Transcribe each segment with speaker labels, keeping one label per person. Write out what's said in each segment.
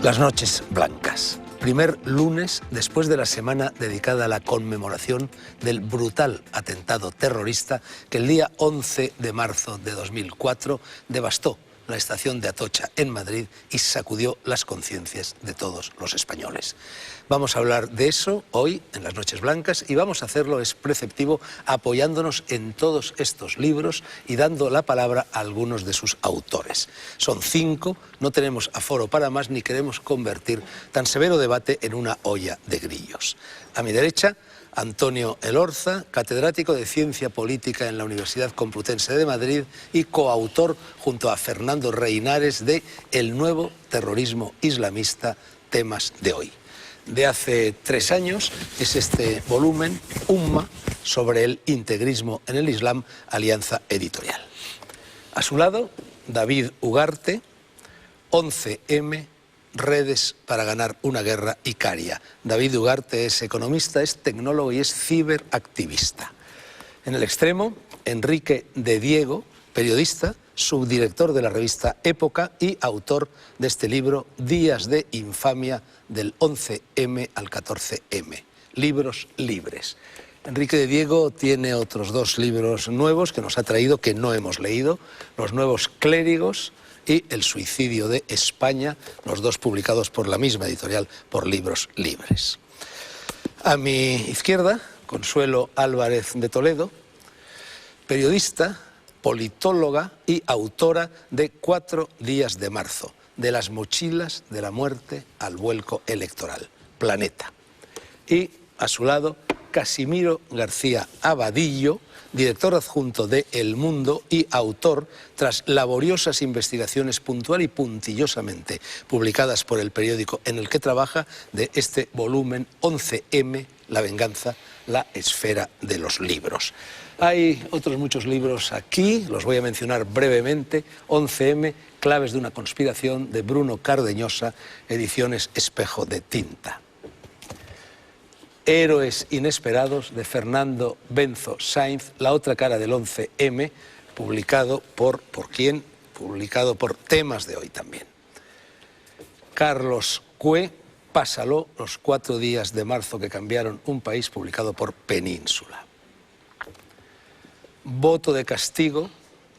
Speaker 1: Las noches blancas. Primer lunes después de la semana dedicada a la conmemoración del brutal atentado terrorista que el día 11 de marzo de 2004 devastó la estación de Atocha en Madrid y sacudió las conciencias de todos los españoles. Vamos a hablar de eso hoy en las Noches Blancas y vamos a hacerlo, es preceptivo, apoyándonos en todos estos libros y dando la palabra a algunos de sus autores. Son 5, no tenemos aforo para más ni queremos convertir tan severo debate en una olla de grillos. A mi derecha, Antonio Elorza, catedrático de Ciencia Política en la Universidad Complutense de Madrid y coautor junto a Fernando Reinares de El nuevo terrorismo islamista, temas de hoy. De hace 3 años es este volumen, Umma, sobre el integrismo en el Islam, Alianza Editorial. A su lado, David Ugarte, 11M, Redes para ganar una guerra Icaria. David Ugarte es economista, es tecnólogo y es ciberactivista. En el extremo, Enrique de Diego, periodista, subdirector de la revista Época y autor de este libro Días de infamia del 11M al 14M. Libros libres. Enrique de Diego tiene otros 2 libros nuevos que nos ha traído, que no hemos leído, Los nuevos clérigos y El suicidio de España, los 2 publicados por la misma editorial, por Libros Libres. A mi izquierda, Consuelo Álvarez de Toledo, periodista, politóloga y autora de 4 días de marzo, de las mochilas de la muerte al vuelco electoral, Planeta. Y a su lado, Casimiro García Abadillo, director adjunto de El Mundo y autor, tras laboriosas investigaciones puntual y puntillosamente publicadas por el periódico en el que trabaja, de este volumen 11M, La venganza, la esfera de los libros. Hay otros muchos libros aquí, los voy a mencionar brevemente. 11M, Claves de una conspiración, de Bruno Cardeñosa, ediciones Espejo de Tinta. Héroes inesperados, de Fernando Benzo Sainz, La otra cara del 11M, publicado ¿por quién? Publicado por Temas de Hoy también. Carlos Cue, Pásalo, los 4 días de marzo que cambiaron un país, publicado por Península. Voto de castigo,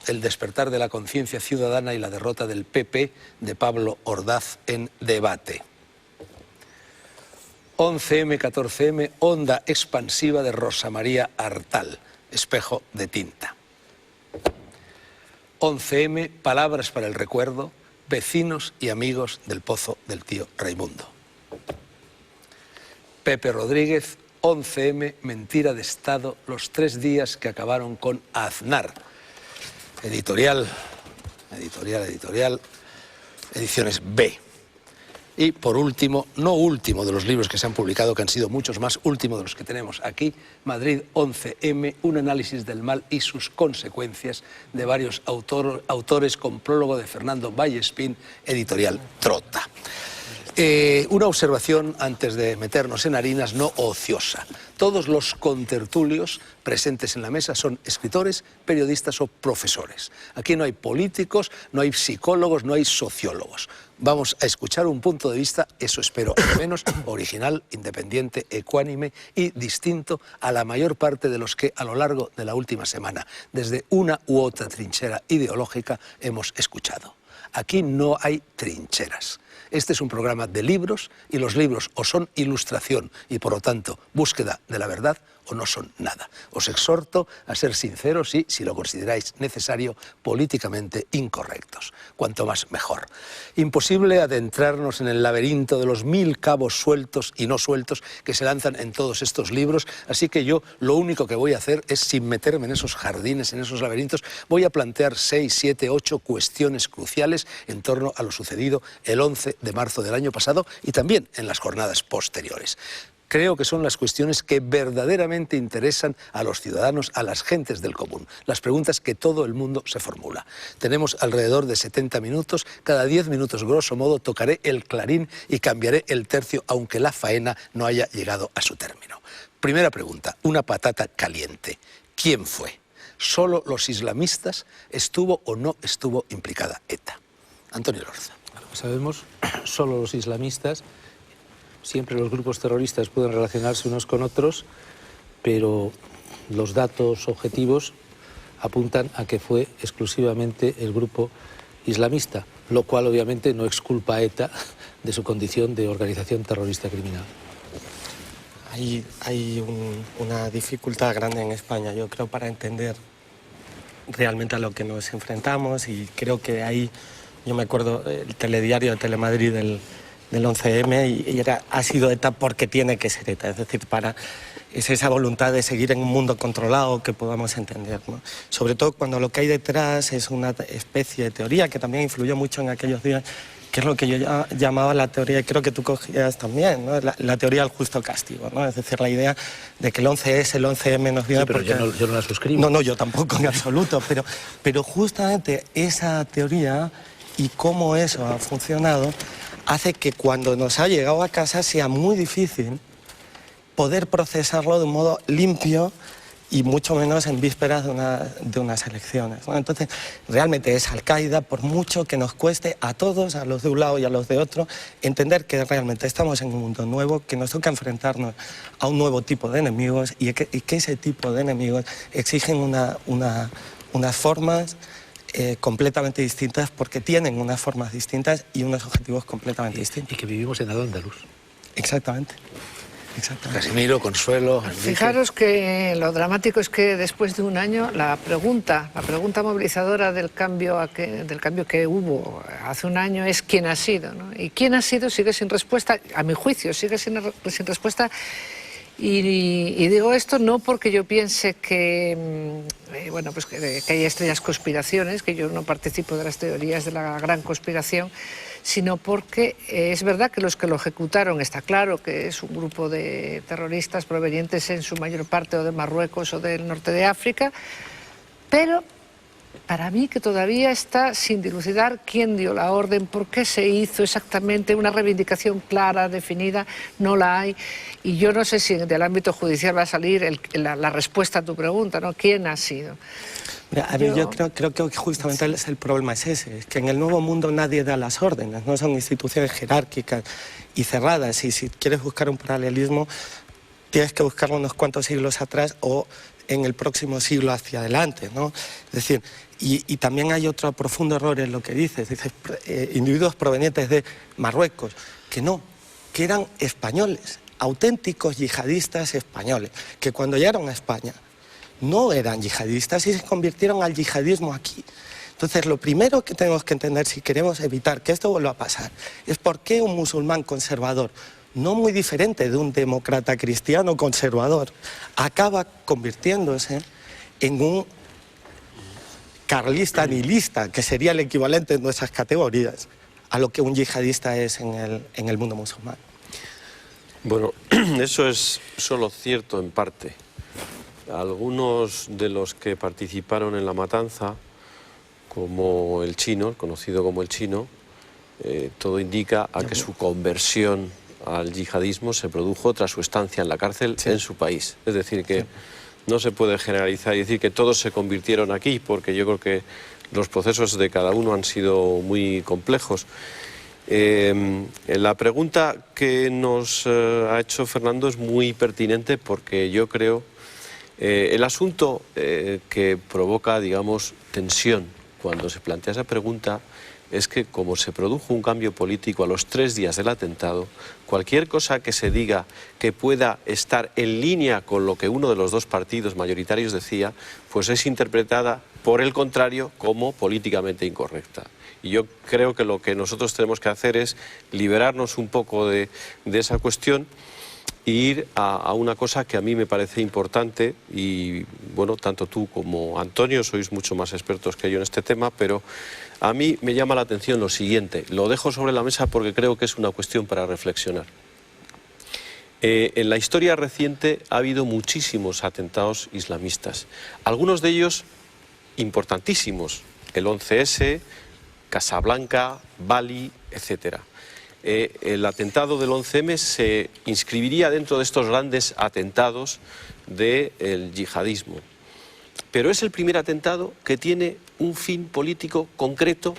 Speaker 1: El despertar de la conciencia ciudadana y la derrota del PP, de Pablo Ordaz, en Debate. 11M, 14M, Onda expansiva, de Rosa María Artal, Espejo de Tinta. 11M, Palabras para el recuerdo, Vecinos y amigos del pozo del tío Raimundo. Pepe Rodríguez, 11M, Mentira de Estado, los 3 días que acabaron con Aznar. Editorial, ediciones B. Y por último, no último de los libros que se han publicado, que han sido muchos más, último de los que tenemos aquí, Madrid 11M, un análisis del mal y sus consecuencias, de varios autores, con prólogo de Fernando Vallespín, editorial Trota. Una observación antes de meternos en harinas, no ociosa. Todos los contertulios presentes en la mesa son escritores, periodistas o profesores. Aquí no hay políticos, no hay psicólogos, no hay sociólogos. Vamos a escuchar un punto de vista, eso espero, al menos original, independiente, ecuánime y distinto a la mayor parte de los que a lo largo de la última semana, desde una u otra trinchera ideológica, hemos escuchado. Aquí no hay trincheras. Este es un programa de libros y los libros o son ilustración y por lo tanto búsqueda de la verdad o no son nada. Os exhorto a ser sinceros y, si lo consideráis necesario, políticamente incorrectos. Cuanto más mejor. Imposible adentrarnos en el laberinto de los 1000 cabos sueltos y no sueltos que se lanzan en todos estos libros, así que yo lo único que voy a hacer es, sin meterme en esos jardines, en esos laberintos, voy a plantear 6, 7, 8 cuestiones cruciales en torno a lo sucedido el 11 de marzo del año pasado y también en las jornadas posteriores. Creo que son las cuestiones que verdaderamente interesan a los ciudadanos, a las gentes del común. Las preguntas que todo el mundo se formula. Tenemos alrededor de 70 minutos. Cada 10 minutos, grosso modo, tocaré el clarín y cambiaré el tercio, aunque la faena no haya llegado a su término. Primera pregunta, una patata caliente. ¿Quién fue? ¿Solo los islamistas? ¿Estuvo o no estuvo implicada ETA? Antonio Elorza.
Speaker 2: Lo que sabemos, solo los islamistas, siempre los grupos terroristas pueden relacionarse unos con otros, pero los datos objetivos apuntan a que fue exclusivamente el grupo islamista, lo cual obviamente no exculpa a ETA de su condición de organización terrorista criminal.
Speaker 3: Hay una dificultad grande en España, yo creo, para entender realmente a lo que nos enfrentamos, y creo que ahí, yo me acuerdo el telediario de Telemadrid del 11M, y ha sido ETA porque tiene que ser ETA, es decir, es esa voluntad de seguir en un mundo controlado que podamos entender, ¿no? Sobre todo cuando lo que hay detrás es una especie de teoría que también influyó mucho en aquellos días, que es lo que yo llamaba la teoría, y creo que tú cogías también, ¿no? La teoría del justo castigo, ¿no? Es decir, la idea de que el 11S, el 11M nos viene...
Speaker 2: Sí, pero porque... yo no la suscribo.
Speaker 3: No, yo tampoco en absoluto, pero justamente esa teoría y cómo eso ha funcionado hace que cuando nos ha llegado a casa sea muy difícil poder procesarlo de un modo limpio y mucho menos en vísperas de unas elecciones, ¿no? Entonces, realmente es Al-Qaeda, por mucho que nos cueste a todos, a los de un lado y a los de otro, entender que realmente estamos en un mundo nuevo, que nos toca enfrentarnos a un nuevo tipo de enemigos y que ese tipo de enemigos exigen unas formas completamente distintas, porque tienen unas formas distintas y unos objetivos completamente distintos.
Speaker 2: Y que vivimos en Al-Ándalus.
Speaker 3: Exactamente.
Speaker 1: Casimiro, Consuelo, Enrique.
Speaker 4: Fijaros que lo dramático es que después de un año la pregunta movilizadora del cambio que hubo hace un año es ¿quién ha sido?, ¿no? Y quién ha sido sigue sin respuesta, a mi juicio sigue sin respuesta. Y digo esto no porque yo piense que, que hay estrellas conspiraciones, que yo no participo de las teorías de la gran conspiración, sino porque es verdad que los que lo ejecutaron, está claro que es un grupo de terroristas provenientes en su mayor parte o de Marruecos o del norte de África, pero para mí que todavía está sin dilucidar quién dio la orden, por qué se hizo exactamente, una reivindicación clara, definida, no la hay. Y yo no sé si del ámbito judicial va a salir la respuesta a tu pregunta, ¿no? ¿Quién ha sido?
Speaker 3: Mira, yo creo que justamente el problema es ese, es que en el nuevo mundo nadie da las órdenes, no son instituciones jerárquicas y cerradas, y si quieres buscar un paralelismo tienes que buscarlo unos cuantos siglos atrás o en el próximo siglo hacia adelante, ¿no? Es decir, y también hay otro profundo error en lo que dices, individuos provenientes de Marruecos, que eran españoles, auténticos yihadistas españoles, que cuando llegaron a España no eran yihadistas y se convirtieron al yihadismo aquí. Entonces, lo primero que tenemos que entender si queremos evitar que esto vuelva a pasar es por qué un musulmán conservador, no muy diferente de un demócrata cristiano conservador, acaba convirtiéndose en un carlista nihilista, que sería el equivalente en nuestras categorías a lo que un yihadista es en el mundo musulmán.
Speaker 5: Bueno, eso es solo cierto en parte. Algunos de los que participaron en la matanza, como el chino, conocido como el chino, todo indica a que su conversión al yihadismo se produjo tras su estancia en la cárcel en su país. Es decir, que no se puede generalizar y decir que todos se convirtieron aquí, porque yo creo que los procesos de cada uno han sido muy complejos. La pregunta que nos ha hecho Fernando es muy pertinente, porque yo creo el asunto que provoca, digamos, tensión cuando se plantea esa pregunta es que, como se produjo un cambio político a los 3 días del atentado, cualquier cosa que se diga que pueda estar en línea con lo que uno de los dos partidos mayoritarios decía, pues es interpretada, por el contrario, como políticamente incorrecta. Y yo creo que lo que nosotros tenemos que hacer es liberarnos un poco de esa cuestión e ir a una cosa que a mí me parece importante, y bueno, tanto tú como Antonio sois mucho más expertos que yo en este tema, pero a mí me llama la atención lo siguiente, lo dejo sobre la mesa porque creo que es una cuestión para reflexionar. En la historia reciente ha habido muchísimos atentados islamistas, algunos de ellos importantísimos, el 11S, Casablanca, Bali, etc. El atentado del 11M se inscribiría dentro de estos grandes atentados del yihadismo. Pero es el primer atentado que tiene un fin político concreto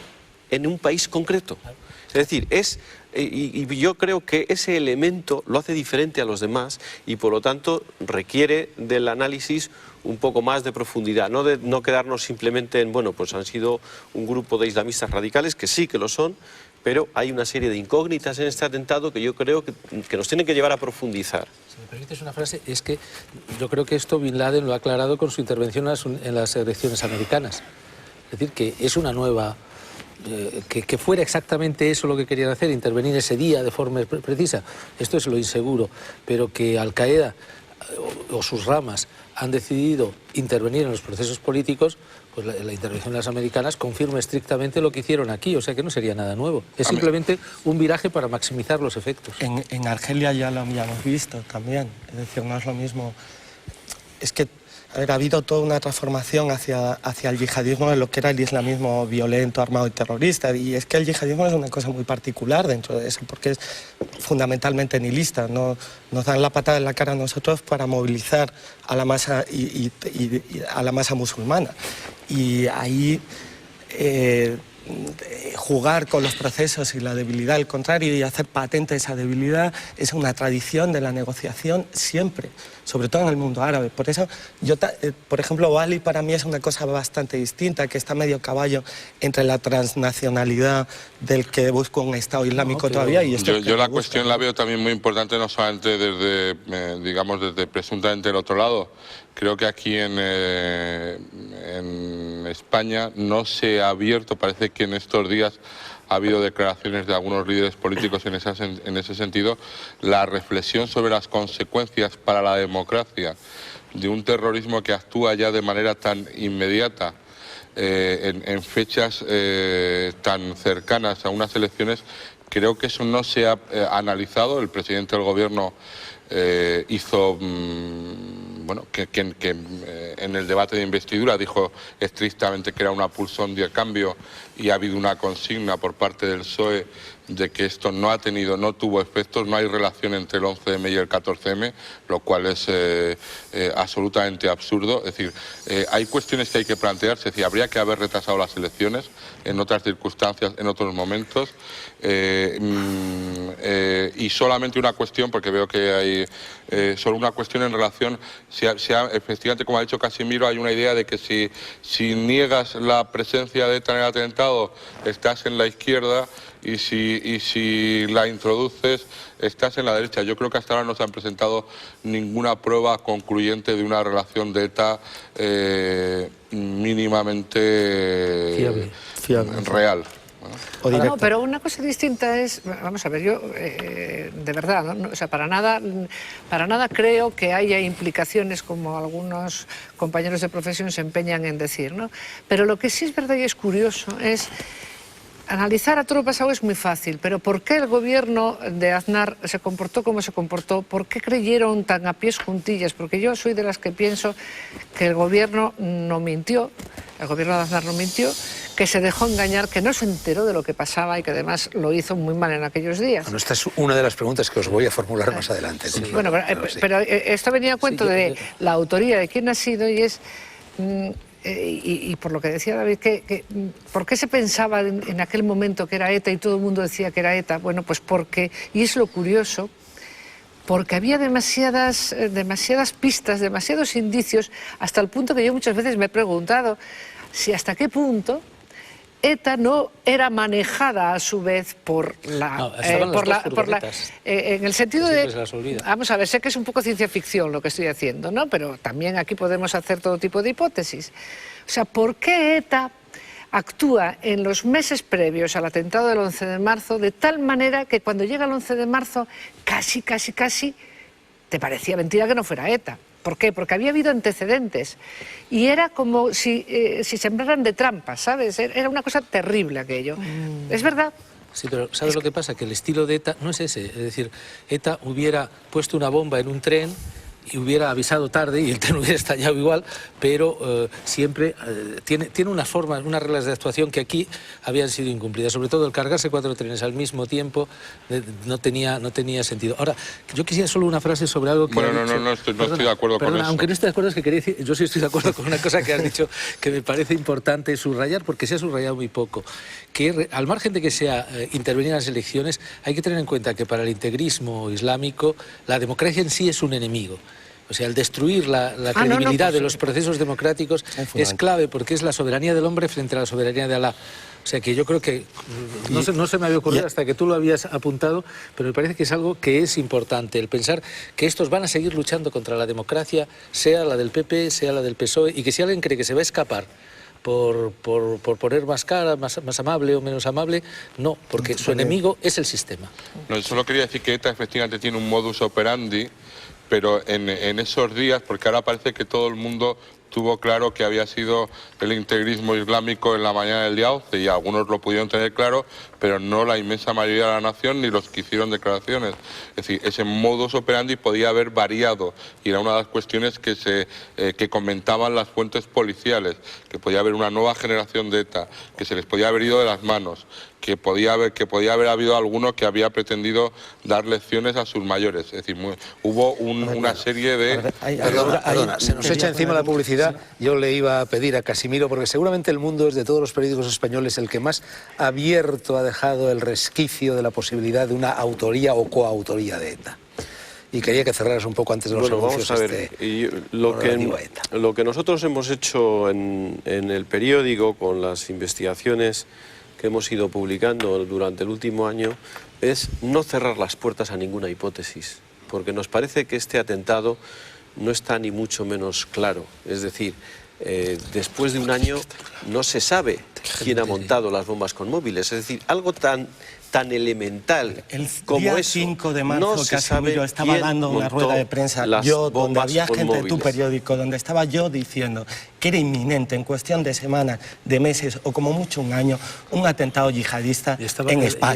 Speaker 5: en un país concreto. Es Es decir, y yo creo que ese elemento lo hace diferente a los demás y por lo tanto requiere del análisis un poco más de profundidad, no quedarnos simplemente en, bueno, pues han sido un grupo de islamistas radicales, que sí que lo son, pero hay una serie de incógnitas en este atentado que yo creo que nos tienen que llevar a profundizar.
Speaker 2: Si me permites una frase, es que yo creo que esto Bin Laden lo ha aclarado con su intervención en las elecciones americanas. Es decir, que es una nueva... que fuera exactamente eso lo que querían hacer, intervenir ese día de forma precisa, esto es lo inseguro, pero que Al-Qaeda o sus ramas han decidido intervenir en los procesos políticos, pues la intervención de las americanas confirma estrictamente lo que hicieron aquí, o sea que no sería nada nuevo, es simplemente un viraje para maximizar los efectos.
Speaker 3: En Argelia ya lo habíamos visto también, es decir, no es lo mismo, es que ha habido toda una transformación hacia el yihadismo de lo que era el islamismo violento, armado y terrorista. Y es que el yihadismo es una cosa muy particular dentro de eso, porque es fundamentalmente nihilista. Nos dan la patada en la cara a nosotros para movilizar a la masa, y a la masa musulmana. Y ahí jugar con los procesos y la debilidad al contrario y hacer patente esa debilidad es una tradición de la negociación siempre, sobre todo en el mundo árabe. Por eso, por ejemplo, Bali para mí es una cosa bastante distinta, que está medio caballo entre la transnacionalidad del que busca un Estado Islámico todavía y esto
Speaker 6: yo la cuestión la veo también muy importante, no solamente desde, digamos, desde presuntamente el otro lado. Creo que aquí en España no se ha abierto, parece que en estos días ha habido declaraciones de algunos líderes políticos en ese sentido, la reflexión sobre las consecuencias para la democracia de un terrorismo que actúa ya de manera tan inmediata en fechas tan cercanas a unas elecciones. Creo que eso no se ha analizado. El presidente del gobierno hizo... bueno, que en el debate de investidura dijo estrictamente que era una pulsión de cambio y ha habido una consigna por parte del PSOE de que esto no tuvo efectos, no hay relación entre el 11M y el 14M, lo cual es absolutamente absurdo. Es decir, hay cuestiones que hay que plantearse, es decir, habría que haber retrasado las elecciones en otras circunstancias, en otros momentos, y solamente una cuestión, porque veo que hay solo una cuestión en relación, efectivamente, como ha dicho Casimiro, hay una idea de que si niegas la presencia de ETA en el atentado, estás en la izquierda, y si la introduces, estás en la derecha. Yo creo que hasta ahora no se han presentado ninguna prueba concluyente de una relación de ETA mínimamente fiable. Real.
Speaker 4: No, pero una cosa distinta es, vamos a ver, yo de verdad, ¿no? O sea, para nada creo que haya implicaciones como algunos compañeros de profesión se empeñan en decir, ¿no? Pero lo que sí es verdad y es curioso es analizar a todo lo pasado es muy fácil, pero ¿por qué el gobierno de Aznar se comportó como se comportó? ¿Por qué creyeron tan a pies juntillas? Porque yo soy de las que pienso que el gobierno no mintió, el gobierno de Aznar no mintió, que se dejó engañar, que no se enteró de lo que pasaba y que además lo hizo muy mal en aquellos días.
Speaker 1: Bueno, esta es una de las preguntas que os voy a formular más adelante.
Speaker 4: Sí. Bueno, pero esto venía a cuento de la autoría de quién ha sido y es... Y por lo que decía David, ¿por qué se pensaba en aquel momento que era ETA y todo el mundo decía que era ETA? Bueno, pues porque, y es lo curioso, porque había demasiadas pistas, demasiados indicios, hasta el punto que yo muchas veces me he preguntado si hasta qué punto ETA no era manejada a su vez por la... en el sentido de... Vamos a ver, sé que es un poco ciencia ficción lo que estoy haciendo, ¿no? Pero también aquí podemos hacer todo tipo de hipótesis. O sea, ¿por qué ETA actúa en los meses previos al atentado del 11 de marzo de tal manera que cuando llega el 11 de marzo casi te parecía mentira que no fuera ETA? ¿Por qué? Porque había habido antecedentes y era como si sembraran de trampas, ¿sabes? Era una cosa terrible aquello. ¿Es verdad?
Speaker 2: Sí, pero ¿sabes lo que pasa? Que el estilo de ETA no es ese. Es decir, ETA hubiera puesto una bomba en un tren y hubiera avisado tarde y el tren hubiera estallado igual, pero siempre tiene unas formas, unas reglas de actuación que aquí habían sido incumplidas. Sobre todo el cargarse 4 trenes al mismo tiempo no tenía sentido. Ahora, yo quisiera solo una frase sobre algo que...
Speaker 6: Bueno, no estoy de acuerdo con eso.
Speaker 2: Aunque no esté de acuerdo, es que quería decir, yo sí estoy de acuerdo con una cosa que has dicho que me parece importante subrayar, porque se ha subrayado muy poco, que al margen de que sea intervenir en las elecciones, hay que tener en cuenta que para el integrismo islámico la democracia en sí es un enemigo. O sea, el destruir la credibilidad de los procesos democráticos es clave, porque es la soberanía del hombre frente a la soberanía de Alá. O sea que yo creo que no se me había ocurrido hasta que tú lo habías apuntado, pero me parece que es algo que es importante, el pensar que estos van a seguir luchando contra la democracia, sea la del PP, sea la del PSOE, y que si alguien cree que se va a escapar por poner más cara, más amable o menos amable, no, porque su enemigo es el sistema.
Speaker 6: No, solo quería decir que ETA efectivamente tiene un modus operandi, pero en esos días, porque ahora parece que todo el mundo tuvo claro que había sido el integrismo islámico en la mañana del día 11 y algunos lo pudieron tener claro, pero no la inmensa mayoría de la nación ni los que hicieron declaraciones. Es decir, ese modus operandi podía haber variado y era una de las cuestiones que comentaban las fuentes policiales, que podía haber una nueva generación de ETA, que se les podía haber ido de las manos, que podía haber habido alguno que había pretendido dar lecciones a sus mayores. Es decir, hubo una serie de...
Speaker 1: Perdona, se nos echa encima la publicidad. Yo le iba a pedir a Casimiro, porque seguramente El Mundo es de todos los periódicos españoles el que más abierto ha dejado el resquicio de la posibilidad de una autoría o coautoría de ETA. Y quería que cerraras un poco antes de los anuncios.
Speaker 5: Vamos a ver, lo que nosotros hemos hecho en el periódico con las investigaciones que hemos ido publicando durante el último año es no cerrar las puertas a ninguna hipótesis, porque nos parece que este atentado no está ni mucho menos claro. Es decir, después de un año no se sabe quién ha montado las bombas con móviles. Es decir, algo tan elemental como
Speaker 3: día
Speaker 5: eso.
Speaker 3: 5 de marzo,
Speaker 5: no se
Speaker 3: Casimiro
Speaker 5: sabe
Speaker 3: estaba dando una rueda de prensa, yo, donde había gente de tu periódico, donde estaba yo diciendo que era inminente, en cuestión de semanas, de meses o como mucho un año, un atentado yihadista en España.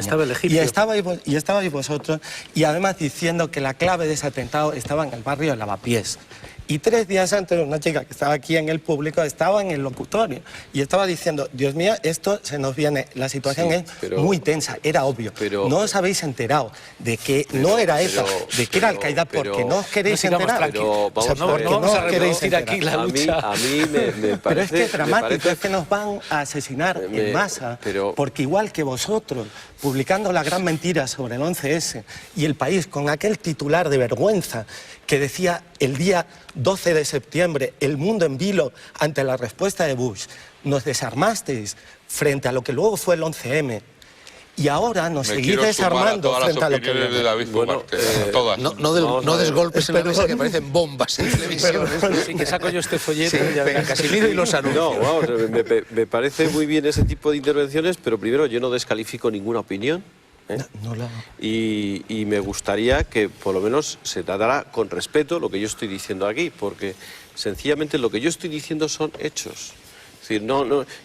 Speaker 3: Y estabais vosotros, y además diciendo que la clave de ese atentado estaba en el barrio de Lavapiés. Y 3 días antes, una chica que estaba aquí en el público estaba en el locutorio y estaba diciendo, Dios mío, esto se nos viene, la situación es muy tensa, era obvio. No os habéis enterado de que no era ETA, de que era Al-Qaeda, porque no os queréis enterar.
Speaker 2: No vamos a reproducir aquí la lucha.
Speaker 5: A mí me parece...
Speaker 3: Pero es que es dramático, es que nos van a asesinar en masa, porque igual que vosotros, publicando la gran mentira sobre el 11S y El País con aquel titular de vergüenza que decía el día 12 de septiembre, el mundo en vilo ante la respuesta de Bush, nos desarmasteis frente a lo que luego fue el 11M. Y ahora nos seguís desarmando frente a lo que viene.
Speaker 6: De David todas.
Speaker 1: No desgolpes en la mesa que parecen bombas en televisión.
Speaker 2: Sí, que saco yo este folleto.
Speaker 1: Sí, venga, Casimiro y los anuncios.
Speaker 5: No, vamos, me parece muy bien ese tipo de intervenciones, pero primero yo no descalifico ninguna opinión. Y me gustaría que por lo menos se tratara con respeto lo que yo estoy diciendo aquí, porque sencillamente lo que yo estoy diciendo son hechos. Es decir,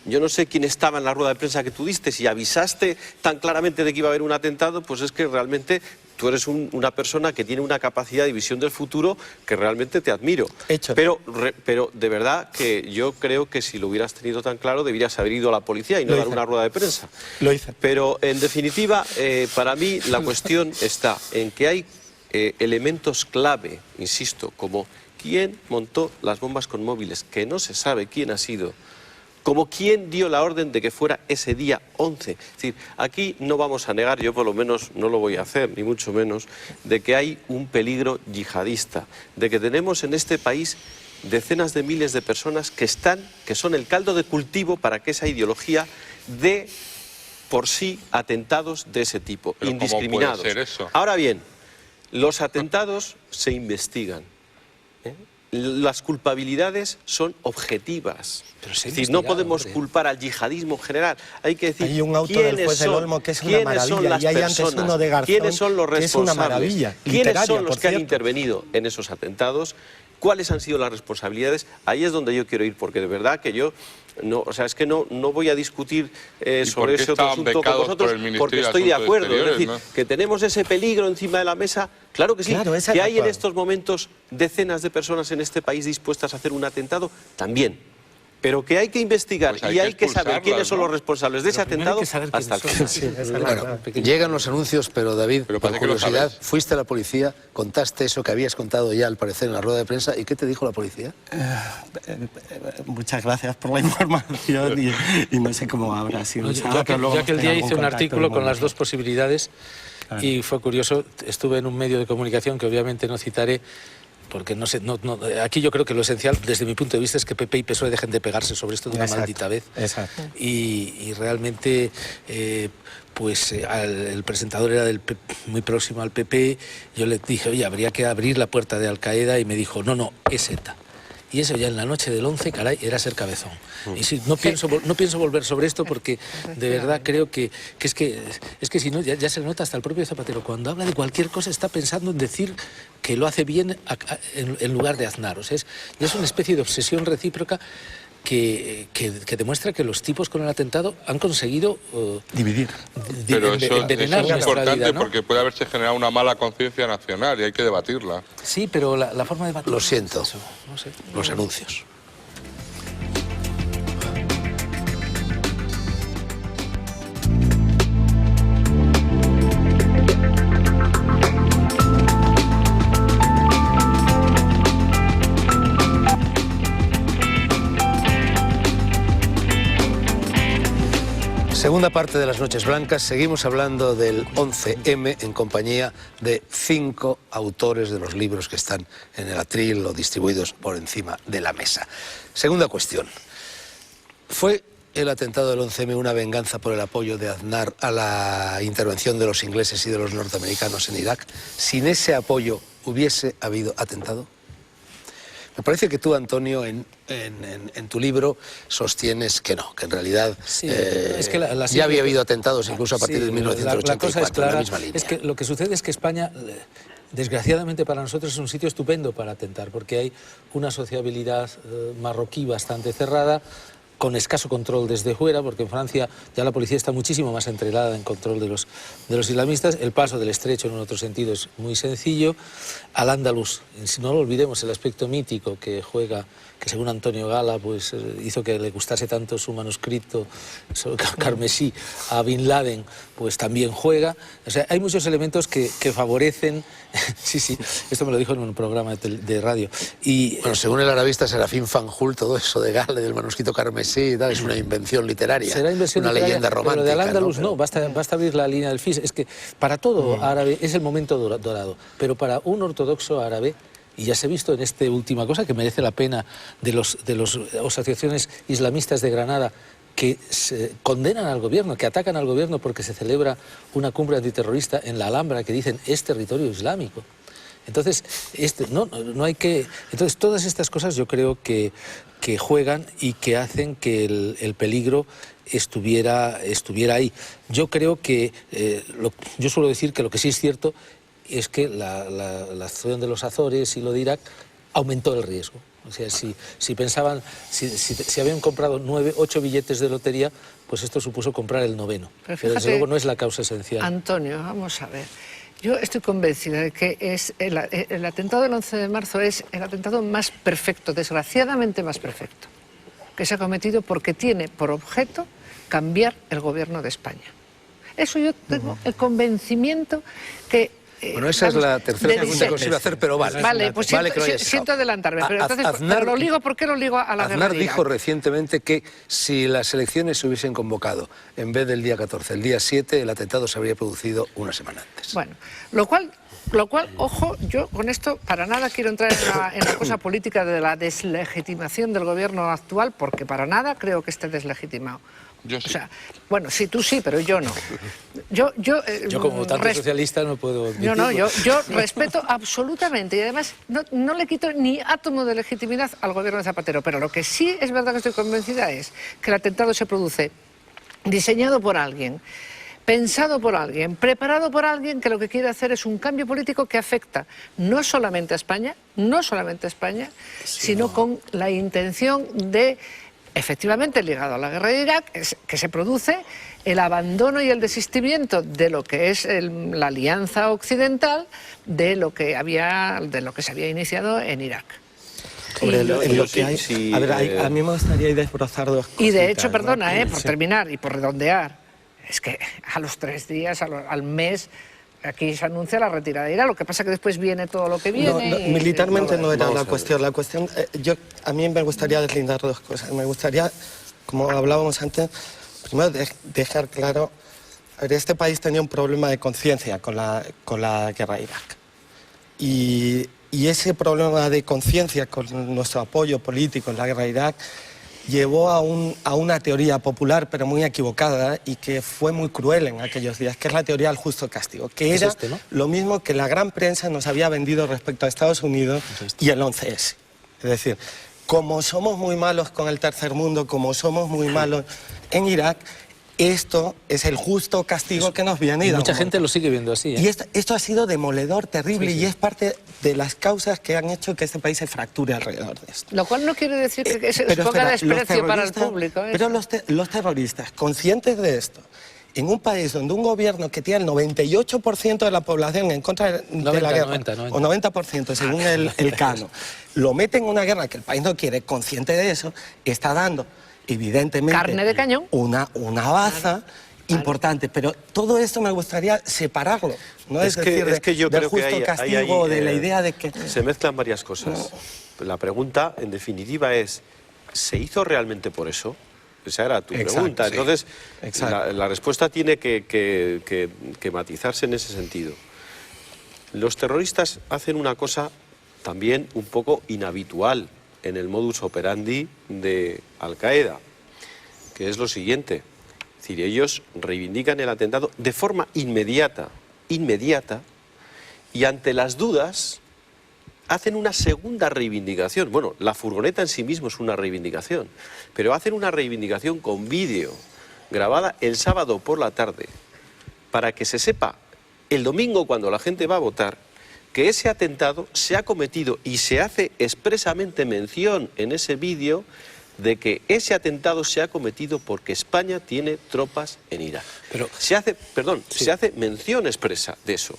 Speaker 5: yo no sé quién estaba en la rueda de prensa que tú diste, si avisaste tan claramente de que iba a haber un atentado, pues es que realmente tú eres una persona que tiene una capacidad de visión del futuro que realmente te admiro. Pero de verdad que yo creo que si lo hubieras tenido tan claro deberías haber ido a la policía y no dar una rueda de prensa.
Speaker 3: Lo hice.
Speaker 5: Pero en definitiva, para mí la cuestión está en que hay elementos clave, insisto, como quién montó las bombas con móviles, que no se sabe quién ha sido, como quién dio la orden de que fuera ese día 11. Es decir, aquí no vamos a negar, yo por lo menos no lo voy a hacer, ni mucho menos, de que hay un peligro yihadista, de que tenemos en este país decenas de miles de personas que son el caldo de cultivo para que esa ideología dé por sí atentados de ese tipo,
Speaker 6: pero
Speaker 5: indiscriminados.
Speaker 6: ¿cómo puede ser eso?
Speaker 5: Ahora bien, los atentados se investigan. Las culpabilidades son objetivas. Es decir, no podemos culpar al yihadismo en general. Hay que decir,
Speaker 3: hay un auto del juez del Olmo que es una maravilla, y hay antes uno de Garzón,
Speaker 5: quiénes son los responsables,
Speaker 3: que es una maravilla,
Speaker 5: quiénes son los que han intervenido en esos atentados, cuáles han sido las responsabilidades. Ahí es donde yo quiero ir, porque de verdad que yo No, o sea, es que no voy a discutir
Speaker 6: por
Speaker 5: sobre
Speaker 6: qué
Speaker 5: ese otro
Speaker 6: estaban
Speaker 5: asunto con
Speaker 6: becados
Speaker 5: vosotros,
Speaker 6: por el Ministerio
Speaker 5: porque
Speaker 6: de
Speaker 5: estoy de
Speaker 6: Asuntos
Speaker 5: acuerdo. Es
Speaker 6: Exteriores,
Speaker 5: decir,
Speaker 6: ¿no?
Speaker 5: que tenemos ese peligro encima de la mesa, claro que sí.
Speaker 3: Claro, esa es
Speaker 5: Que
Speaker 3: la
Speaker 5: hay en
Speaker 3: clave.
Speaker 5: estos momentos decenas de personas en este país dispuestas a hacer un atentado, también. Pero que hay que investigar
Speaker 6: Pues hay
Speaker 5: y
Speaker 6: que
Speaker 5: hay que saber
Speaker 6: expulsarlas,
Speaker 5: quiénes son
Speaker 6: ¿no?
Speaker 5: los responsables de ese
Speaker 2: Pero primero hay
Speaker 5: atentado
Speaker 2: que saber
Speaker 5: hasta el
Speaker 2: quiénes
Speaker 5: final.
Speaker 2: son.
Speaker 1: Bueno, llegan los anuncios, pero David,
Speaker 6: Pero
Speaker 1: por
Speaker 6: parece que lo
Speaker 1: curiosidad,
Speaker 6: sabes.
Speaker 1: fuiste a la policía, contaste eso que habías contado ya al parecer en la rueda de prensa, ¿y qué te dijo la policía?
Speaker 3: Muchas gracias por la información y no sé cómo habrá sido.
Speaker 2: Ya que el día hice un artículo con las dos posibilidades y fue curioso, estuve en un medio de comunicación que obviamente no citaré, porque no sé, aquí yo creo que lo esencial desde mi punto de vista es que PP y PSOE dejen de pegarse sobre esto de una maldita vez.
Speaker 3: Exacto.
Speaker 2: Y realmente el presentador era muy próximo al PP. Yo le dije, oye, habría que abrir la puerta de Al Qaeda, y me dijo, no, es ETA. Y eso ya en la noche del 11, caray, era ser cabezón. Y sí, no pienso volver sobre esto porque de verdad creo que es que si no, ya se le nota hasta el propio Zapatero. Cuando habla de cualquier cosa está pensando en decir que lo hace bien en lugar de Aznar. O sea, es una especie de obsesión recíproca que demuestra que los tipos con el atentado han conseguido
Speaker 3: dividir.
Speaker 6: Pero eso
Speaker 2: envenenar
Speaker 6: es
Speaker 2: nuestra
Speaker 6: importante
Speaker 2: vida, ¿no?
Speaker 6: porque puede haberse generado una mala conciencia nacional y hay que debatirla.
Speaker 2: Sí, pero la forma de debatir...
Speaker 1: Lo siento,
Speaker 2: Eso, no sé.
Speaker 1: los anuncios. Segunda parte de las Noches Blancas, seguimos hablando del 11M en compañía de 5 autores de los libros que están en el atril o distribuidos por encima de la mesa. Segunda cuestión. ¿Fue el atentado del 11M una venganza por el apoyo de Aznar a la intervención de los ingleses y de los norteamericanos en Irak? ¿Sin ese apoyo hubiese habido atentado? Me parece que tú, Antonio, en tu libro sostienes que no, que en realidad
Speaker 2: Sí, es que
Speaker 1: ya había habido atentados incluso a partir
Speaker 2: Sí,
Speaker 1: de 1984,
Speaker 2: la cosa es clara,
Speaker 1: en la misma línea.
Speaker 2: es que lo que sucede es que España, desgraciadamente para nosotros, es un sitio estupendo para atentar, porque hay una sociabilidad marroquí bastante cerrada, con escaso control desde fuera, porque en Francia ya la policía está muchísimo más entrenada en control de los islamistas. El paso del estrecho, en un otro sentido, es muy sencillo. Al-Ándalus, no lo olvidemos, el aspecto mítico que juega, que según Antonio Gala pues, hizo que le gustase tanto su manuscrito carmesí a Bin Laden, pues también juega. O sea, hay muchos elementos que favorecen... sí, esto me lo dijo en un programa de radio. Y,
Speaker 1: bueno, según el arabista Serafín Fanjul, todo eso de Gale, del manuscrito carmesí y tal, es una invención literaria.
Speaker 2: Será invención
Speaker 1: una
Speaker 2: literaria,
Speaker 1: leyenda romántica.
Speaker 2: Pero de Al-Ándalus
Speaker 1: ¿no?
Speaker 2: no, basta abrir la línea del FIS. Es que para todo árabe es el momento dorado, pero para un ortodoxo árabe, y ya se ha visto en esta última cosa que merece la pena de las asociaciones islamistas de Granada, que condenan al gobierno, que atacan al gobierno porque se celebra una cumbre antiterrorista en la Alhambra que dicen es territorio islámico. Entonces, no hay que... Entonces, todas estas cosas yo creo que juegan y que hacen que el peligro estuviera ahí. Yo creo que... yo suelo decir que lo que sí es cierto es que la acción de los Azores y lo de Irak aumentó el riesgo. O sea, si pensaban, si habían comprado 8 billetes de lotería, pues esto supuso comprar el 9º. Pero desde luego no es la causa esencial.
Speaker 4: Antonio, vamos a ver. Yo estoy convencida de que el atentado del 11 de marzo es el atentado más perfecto, desgraciadamente más perfecto, que se ha cometido porque tiene por objeto cambiar el gobierno de España. Eso yo tengo el convencimiento que...
Speaker 1: Bueno, esa es la tercera pregunta que os iba a hacer, pero vale.
Speaker 4: Vale, pues
Speaker 1: vale que lo hayas
Speaker 4: siento adelantarme, pero entonces,
Speaker 1: Aznar,
Speaker 4: ¿por qué lo ligo a la guerra
Speaker 1: Aznar
Speaker 4: de Irak?
Speaker 1: dijo recientemente que si las elecciones se hubiesen convocado en vez del día 14, el día 7, el atentado se habría producido una semana antes.
Speaker 4: Bueno, lo cual, ojo, yo con esto para nada quiero entrar en la cosa política de la deslegitimación del gobierno actual, porque para nada creo que esté deslegitimado.
Speaker 6: Yo sí.
Speaker 4: O sea, bueno, sí, tú sí, pero yo no. Yo
Speaker 2: como votante socialista no puedo admitirlo.
Speaker 4: No, yo respeto absolutamente y además no le quito ni átomo de legitimidad al gobierno de Zapatero, pero lo que sí es verdad que estoy convencida es que el atentado se produce diseñado por alguien, pensado por alguien, preparado por alguien que lo que quiere hacer es un cambio político que afecta no solamente a España, sino con la intención de efectivamente ligado a la guerra de Irak, es que se produce el abandono y el desistimiento de lo que es la alianza occidental de lo que se había iniciado en Irak.
Speaker 3: Hombre,
Speaker 5: Y-
Speaker 3: lo que hay,
Speaker 5: sí,
Speaker 3: a ver, a mí me gustaría ir desbrozar dos cosas.
Speaker 4: Y de hecho, perdona, por
Speaker 3: Sí.
Speaker 4: terminar y por redondear, es que a los 3 días, al mes, aquí se anuncia la retirada de Irak. Lo que pasa que después viene todo lo que viene.
Speaker 3: No,
Speaker 4: y
Speaker 3: militarmente
Speaker 4: todo
Speaker 3: no era
Speaker 5: Vamos
Speaker 3: la
Speaker 5: a ver.
Speaker 3: cuestión. La cuestión, a mí me gustaría deslindar dos cosas. Me gustaría, como hablábamos antes, primero dejar claro, a ver, este país tenía un problema de conciencia con la guerra de Irak. Y ese problema de conciencia con nuestro apoyo político en la guerra de Irak llevó a una teoría popular, pero muy equivocada y que fue muy cruel en aquellos días, que es la teoría del justo castigo, que
Speaker 2: Es
Speaker 3: era
Speaker 2: este, ¿no?
Speaker 3: lo mismo que la gran prensa nos había vendido respecto a Estados Unidos y el 11S. Es decir, como somos muy malos con el tercer mundo, como somos muy malos en Irak, esto es el justo castigo que nos viene.
Speaker 2: Y
Speaker 3: da
Speaker 2: mucha
Speaker 3: un
Speaker 2: gente
Speaker 3: montón.
Speaker 2: lo sigue viendo así, ¿eh?
Speaker 3: Y esto ha sido demoledor, terrible, y es parte de las causas que han hecho que este país se fracture alrededor de esto.
Speaker 4: Lo cual no quiere decir que se
Speaker 3: Pero
Speaker 4: ponga
Speaker 3: espera,
Speaker 4: desprecio para el
Speaker 3: terroristas-
Speaker 4: público.
Speaker 3: Pero los terroristas, conscientes de esto, en un país donde un gobierno que tiene el 98% de la población en contra de
Speaker 2: 90,
Speaker 3: la guerra,
Speaker 2: 90.
Speaker 3: o 90% según el Cano, lo mete en una guerra que el país no quiere, consciente de eso, está dando, evidentemente,
Speaker 4: Carne de cañón.
Speaker 3: una baza importante. Pero todo esto me gustaría separarlo, ¿no? Es decir,
Speaker 5: es que yo
Speaker 3: del
Speaker 5: creo que
Speaker 3: justo
Speaker 5: hay
Speaker 3: castigo,
Speaker 5: ahí,
Speaker 3: de la idea de que...
Speaker 5: se mezclan varias cosas. La pregunta, en definitiva, es: ¿se hizo realmente por eso? Esa era tu
Speaker 3: Exacto,
Speaker 5: pregunta.
Speaker 3: sí.
Speaker 5: Entonces,
Speaker 3: Exacto.
Speaker 5: la respuesta tiene que matizarse en ese sentido. Los terroristas hacen una cosa también un poco inhabitual en el modus operandi de Al-Qaeda, que es lo siguiente. Es decir, ellos reivindican el atentado de forma inmediata, y ante las dudas hacen una segunda reivindicación. Bueno, la furgoneta en sí mismo es una reivindicación, pero hacen una reivindicación con vídeo, grabada el sábado por la tarde, para que se sepa el domingo, cuando la gente va a votar, que ese atentado se ha cometido, y se hace expresamente mención en ese vídeo de que ese atentado se ha cometido porque España tiene tropas en Irak.
Speaker 2: Pero-
Speaker 5: se hace mención expresa de eso.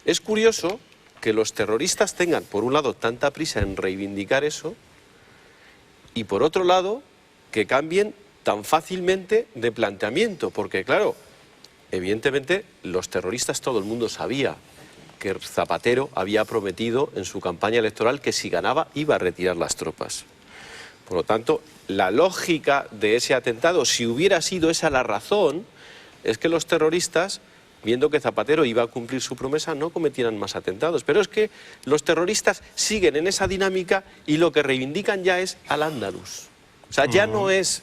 Speaker 5: Es curioso que los terroristas tengan, por un lado, tanta prisa en reivindicar eso, y por otro lado, que cambien tan fácilmente de planteamiento, porque claro, evidentemente los terroristas, todo el mundo sabía que Zapatero había prometido en su campaña electoral que si ganaba iba a retirar las tropas. Por lo tanto, la lógica de ese atentado, si hubiera sido esa la razón, es que los terroristas, viendo que Zapatero iba a cumplir su promesa, no cometieran más atentados. Pero es que los terroristas siguen en esa dinámica y lo que reivindican ya es Al-Ándalus. O sea, ya no es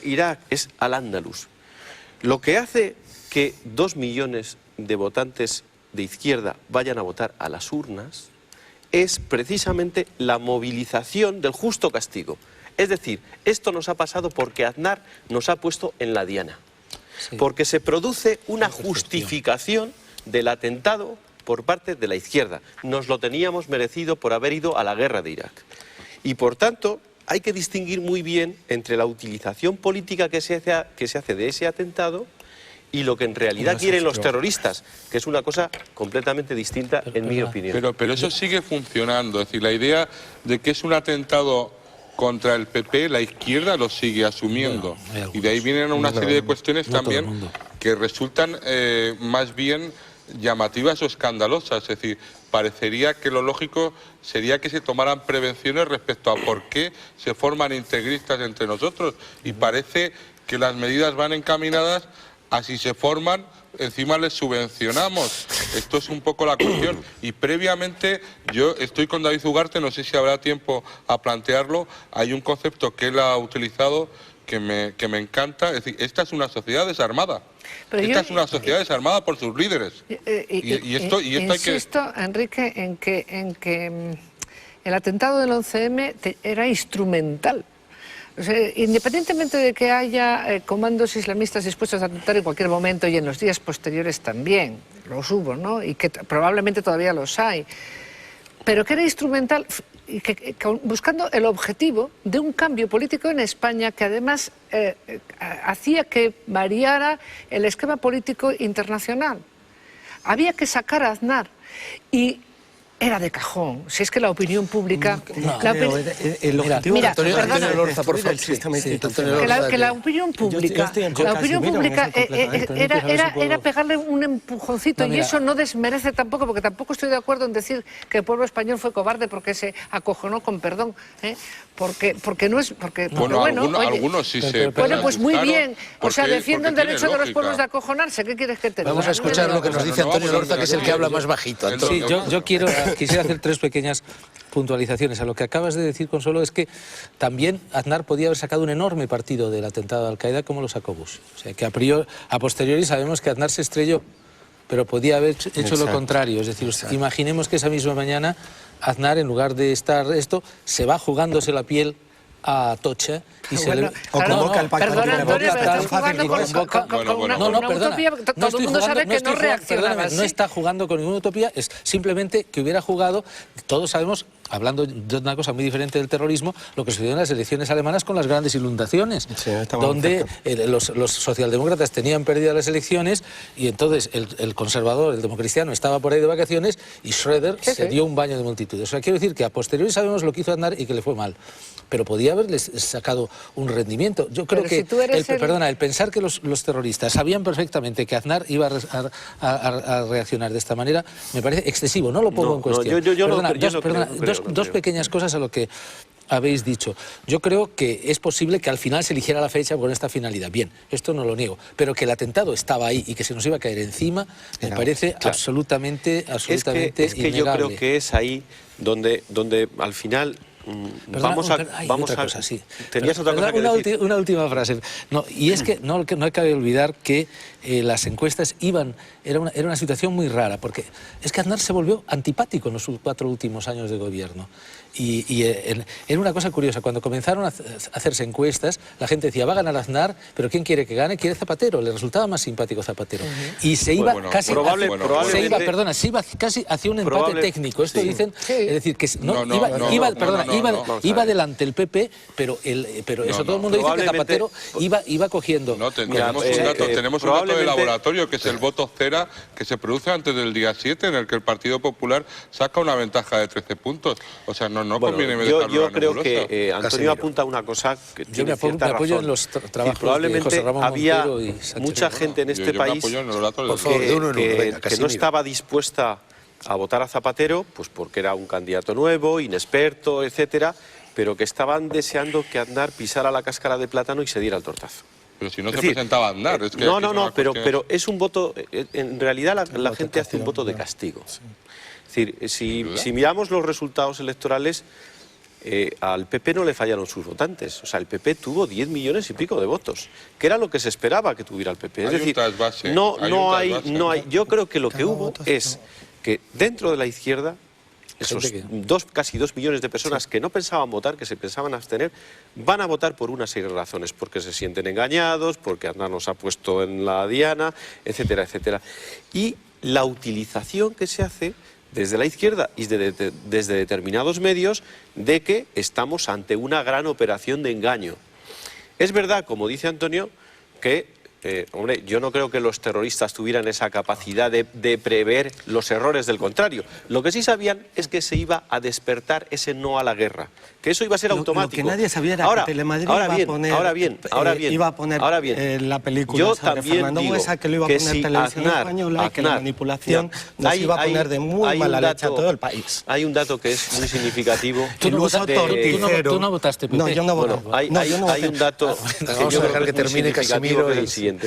Speaker 5: Irak, es Al-Ándalus. Lo que hace que 2 millones de votantes de izquierda vayan a votar a las urnas es precisamente la movilización del justo castigo. Es decir, esto nos ha pasado porque Aznar nos ha puesto en la diana.
Speaker 2: Sí.
Speaker 5: Porque se produce una justificación del atentado por parte de la izquierda. Nos lo teníamos merecido por haber ido a la guerra de Irak. Y por tanto, hay que distinguir muy bien entre la utilización política que se hace de ese atentado y lo que en realidad quieren los terroristas, que es una cosa completamente distinta, en mi opinión.
Speaker 6: Pero eso sigue funcionando. Es decir, la idea de que es un atentado contra el PP, la izquierda lo sigue asumiendo.
Speaker 2: Bueno, hay algunos.
Speaker 6: Y de ahí vienen una serie de cuestiones
Speaker 2: no todo el
Speaker 6: también
Speaker 2: mundo.
Speaker 6: que resultan más bien llamativas o escandalosas. Es decir, parecería que lo lógico sería que se tomaran prevenciones respecto a por qué se forman integristas entre nosotros. Y parece que las medidas van encaminadas a si se forman, encima les subvencionamos. Esto es un poco la cuestión. Y previamente, yo estoy con David Ugarte, no sé si habrá tiempo a plantearlo. Hay un concepto que él ha utilizado que me encanta. Es decir, esta es una sociedad desarmada.
Speaker 4: Pero
Speaker 6: esta
Speaker 4: yo-
Speaker 6: es una sociedad desarmada por sus líderes. Y esto hay que...
Speaker 4: Insisto, Enrique, en que el atentado del 11M era instrumental. O sea, independientemente de que haya comandos islamistas dispuestos a atentar en cualquier momento y en los días posteriores también, los hubo, ¿no? Y que probablemente todavía los hay, pero que era instrumental, buscando el objetivo de un cambio político en España que además hacía que variara el esquema político internacional. Había que sacar a Aznar y era de cajón. Si es que la opinión pública...
Speaker 3: El objetivo
Speaker 4: mira,
Speaker 3: Antonio
Speaker 1: Lorza, por favor.
Speaker 3: del sistema
Speaker 1: Sí,
Speaker 3: institucional.
Speaker 4: que la opinión pública, era pegarle un empujoncito,
Speaker 2: No, mira,
Speaker 4: y eso no desmerece tampoco, porque tampoco estoy de acuerdo en decir que el pueblo español fue cobarde porque se acojonó, con perdón, porque no es...
Speaker 6: Bueno, algunos sí se...
Speaker 4: Bueno, pues muy bien. O sea,
Speaker 6: porque
Speaker 4: defiendo el
Speaker 6: tiene
Speaker 4: derecho de los
Speaker 6: lógica.
Speaker 4: pueblos de acojonarse. ¿Qué quieres que te diga?
Speaker 1: Vamos a escuchar lo que nos dice Antonio Lorza, que es el que habla más bajito.
Speaker 2: Sí,
Speaker 1: Antonio.
Speaker 2: yo quisiera hacer 3 pequeñas puntualizaciones. A lo que acabas de decir, Consuelo, es que también Aznar podía haber sacado un enorme partido del atentado de Al-Qaeda como lo sacó Bush. O sea, que a posteriori sabemos que Aznar se estrelló, pero podía haber hecho lo contrario. Es decir, imaginemos que esa misma mañana Aznar, en lugar de estar se va jugándose la piel a Atocha y
Speaker 3: convoca al pacto.
Speaker 4: Perdona, Antonio, pero estás jugando con una
Speaker 2: perdona,
Speaker 4: utopía. Todo el mundo sabe que no reaccionaba así.
Speaker 2: No está jugando con ninguna utopía, es simplemente que hubiera jugado, todos sabemos, hablando de una cosa muy diferente del terrorismo, lo que sucedió en las elecciones alemanas con las grandes inundaciones, donde los socialdemócratas tenían perdidas las elecciones y entonces el conservador, el democristiano, estaba por ahí de vacaciones y Schröder se dio un baño de multitudes. O sea, quiero decir que a posteriori sabemos lo que hizo Aznar y que le fue mal, pero podía haberles sacado un rendimiento. Yo creo que, el pensar que los terroristas sabían perfectamente que Aznar iba a reaccionar de esta manera me parece excesivo, no lo pongo en cuestión. Dos pequeñas cosas a lo que habéis dicho. Yo creo que es posible que al final se eligiera la fecha con esta finalidad. Bien, esto no lo niego, pero que el atentado estaba ahí y que se nos iba a caer encima me parece absolutamente
Speaker 5: es que yo creo que es ahí donde al final... Vamos a
Speaker 2: cosa, sí.
Speaker 5: Tenías otra cosa que decir.
Speaker 2: Una última frase. No, y es que no hay que olvidar que las encuestas era una situación muy rara, porque es que Aznar se volvió antipático en los 4 últimos años de gobierno. Y era una cosa curiosa, cuando comenzaron a hacerse encuestas, la gente decía, va a ganar Aznar, pero ¿quién quiere que gane? Quiere Zapatero, le resultaba más simpático Zapatero. Y se iba casi hacia un empate técnico. Esto dicen, es decir, que iba delante el PP, pero eso todo el mundo dice que Zapatero iba cogiendo.
Speaker 6: No, tenemos un dato de laboratorio, que es el voto cera, que se produce antes del día 7, en el que el Partido Popular saca una ventaja de 13 puntos. O sea, no conviene dejarlo
Speaker 5: yo creo que Antonio apunta una cosa que tiene cierta razón.
Speaker 2: En los trabajos
Speaker 5: probablemente
Speaker 2: de José Ramón
Speaker 5: había
Speaker 2: Montero y Sánchez
Speaker 5: mucha gente en este país
Speaker 1: que
Speaker 5: no estaba dispuesta a votar a Zapatero, pues porque era un candidato nuevo, inexperto, etcétera, pero que estaban deseando que Aznar pisara la cáscara de plátano y se diera el tortazo.
Speaker 6: Pero si no se presentaba Aznar, es que...
Speaker 5: pero es un voto... En realidad la gente hace un voto de castigo. Es decir, si miramos los resultados electorales, al PP no le fallaron sus votantes. O sea, el PP tuvo 10 millones y pico de votos, que era lo que se esperaba que tuviera el PP. Es decir, yo creo que lo que hubo es que dentro de la izquierda, esos casi 2 millones de personas que no pensaban votar, que se pensaban abstener, van a votar por una serie de razones, porque se sienten engañados, porque Aznar nos ha puesto en la diana, etcétera, etcétera. Y la utilización que se hace desde la izquierda y desde determinados medios de que estamos ante una gran operación de engaño. Es verdad, como dice Antonio, que hombre, yo no creo que los terroristas tuvieran esa capacidad de prever los errores del contrario. Lo que sí sabían es que se iba a despertar ese no a la guerra, que eso iba a ser automático.
Speaker 3: Lo que nadie sabía era que Telemadrid iba a poner la película sobre Fernando Buesa, que lo iba a poner Televisión Española, y que la manipulación nos iba a poner de muy mala leche a todo el país.
Speaker 5: Hay un dato que es muy significativo.
Speaker 2: Tú no votaste PP.
Speaker 3: No, yo no voté.
Speaker 5: Hay un dato
Speaker 1: Vamos a dejar que termine Casimiro.
Speaker 5: El siguiente.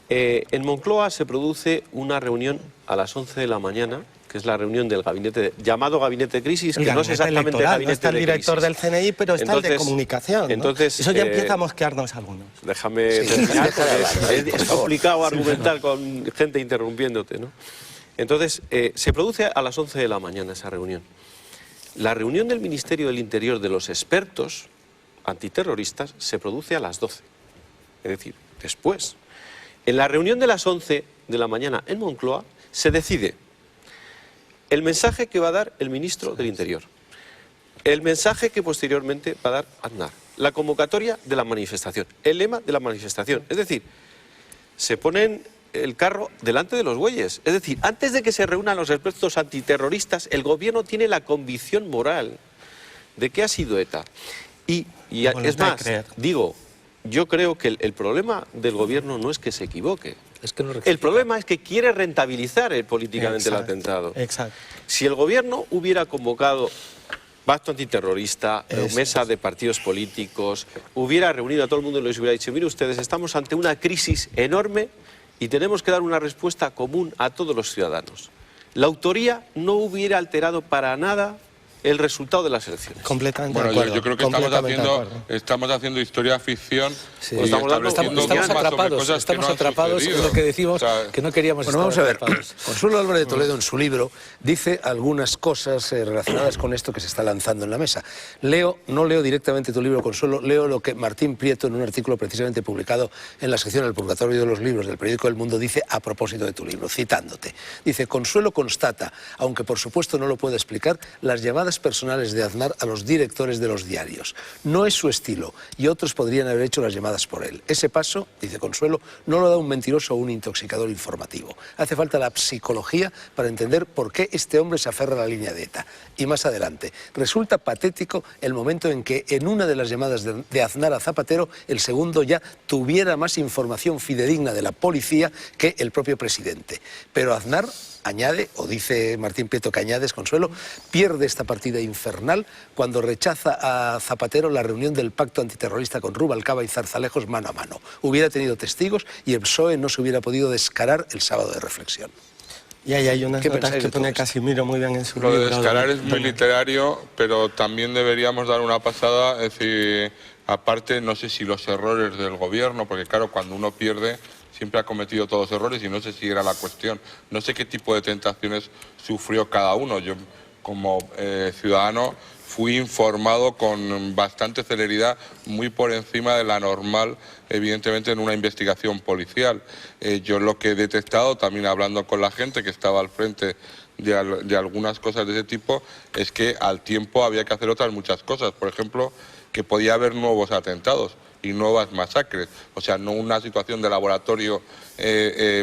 Speaker 5: En Moncloa se produce una reunión a las 11 de la mañana, que es la reunión del gabinete, llamado gabinete de crisis, que no es exactamente el gabinete
Speaker 3: no está el director del CNI, pero está el de comunicación, ¿no?
Speaker 5: Entonces,
Speaker 3: eso ya empieza a mosquearnos algunos.
Speaker 5: Déjame terminar, es complicado argumentar con gente interrumpiéndote, ¿no? Entonces, se produce a las 11 de la mañana esa reunión. La reunión del Ministerio del Interior de los expertos antiterroristas se produce a las 12, es decir, después. En la reunión de las 11 de la mañana en Moncloa se decide el mensaje que va a dar el ministro del Interior. el mensaje que posteriormente va a dar Aznar, la convocatoria de la manifestación, el lema de la manifestación. Es decir, se ponen el carro delante de los bueyes. Es decir, antes de que se reúnan los expertos antiterroristas, el gobierno tiene la convicción moral de que ha sido ETA. Y es más, digo, yo creo que el problema del gobierno no es que se equivoque.
Speaker 2: Es que no
Speaker 5: el problema es que quiere rentabilizar políticamente el atentado.
Speaker 3: Exacto.
Speaker 5: Si el gobierno hubiera convocado pacto antiterrorista, mesa de partidos políticos, hubiera reunido a todo el mundo y les hubiera dicho, mire ustedes, estamos ante una crisis enorme y tenemos que dar una respuesta común a todos los ciudadanos. La autoría no hubiera alterado para nada el resultado de las elecciones.
Speaker 3: Completamente
Speaker 6: bueno,
Speaker 3: de acuerdo.
Speaker 6: Yo creo que estamos haciendo historia ficción.
Speaker 2: Sí.
Speaker 6: Y
Speaker 2: estamos atrapados en lo que decimos, que no queríamos
Speaker 1: bueno, vamos a ver.
Speaker 2: atrapados.
Speaker 1: Consuelo Álvarez de Toledo, en su libro, dice algunas cosas relacionadas con esto que se está lanzando en la mesa. No leo directamente tu libro, Consuelo, leo lo que Martín Prieto, en un artículo precisamente publicado en la sección El Purgatorio de los Libros del periódico El Mundo, dice a propósito de tu libro, citándote. Dice, Consuelo constata, aunque por supuesto no lo puede explicar, las llamadas personales de Aznar a los directores de los diarios. No es su estilo y otros podrían haber hecho las llamadas por él. Ese paso, dice Consuelo, no lo da un mentiroso o un intoxicador informativo. Hace falta la psicología para entender por qué este hombre se aferra a la línea de ETA. Y más adelante, resulta patético el momento en que en una de las llamadas de Aznar a Zapatero, el segundo ya tuviera más información fidedigna de la policía que el propio presidente. Pero Aznar añade, o dice Martín Prieto que añades, Consuelo, pierde esta partida infernal cuando rechaza a Zapatero la reunión del pacto antiterrorista con Rubalcaba y Zarzalejos mano a mano. Hubiera tenido testigos y el PSOE no se hubiera podido descarar el sábado de reflexión.
Speaker 3: Y ahí hay unas notas que pone Casimiro muy bien en su libro.
Speaker 6: Lo de descarar es muy literario, pero también deberíamos dar una pasada, es decir, aparte, no sé si los errores del gobierno, porque claro, cuando uno pierde siempre ha cometido todos los errores y no sé si era la cuestión. No sé qué tipo de tentaciones sufrió cada uno. Yo, como ciudadano, fui informado con bastante celeridad, muy por encima de la normal, evidentemente, en una investigación policial. Yo lo que he detectado, también hablando con la gente que estaba al frente de algunas cosas de ese tipo, es que al tiempo había que hacer otras muchas cosas. Por ejemplo, que podía haber nuevos atentados y nuevas masacres, o sea, no una situación de laboratorio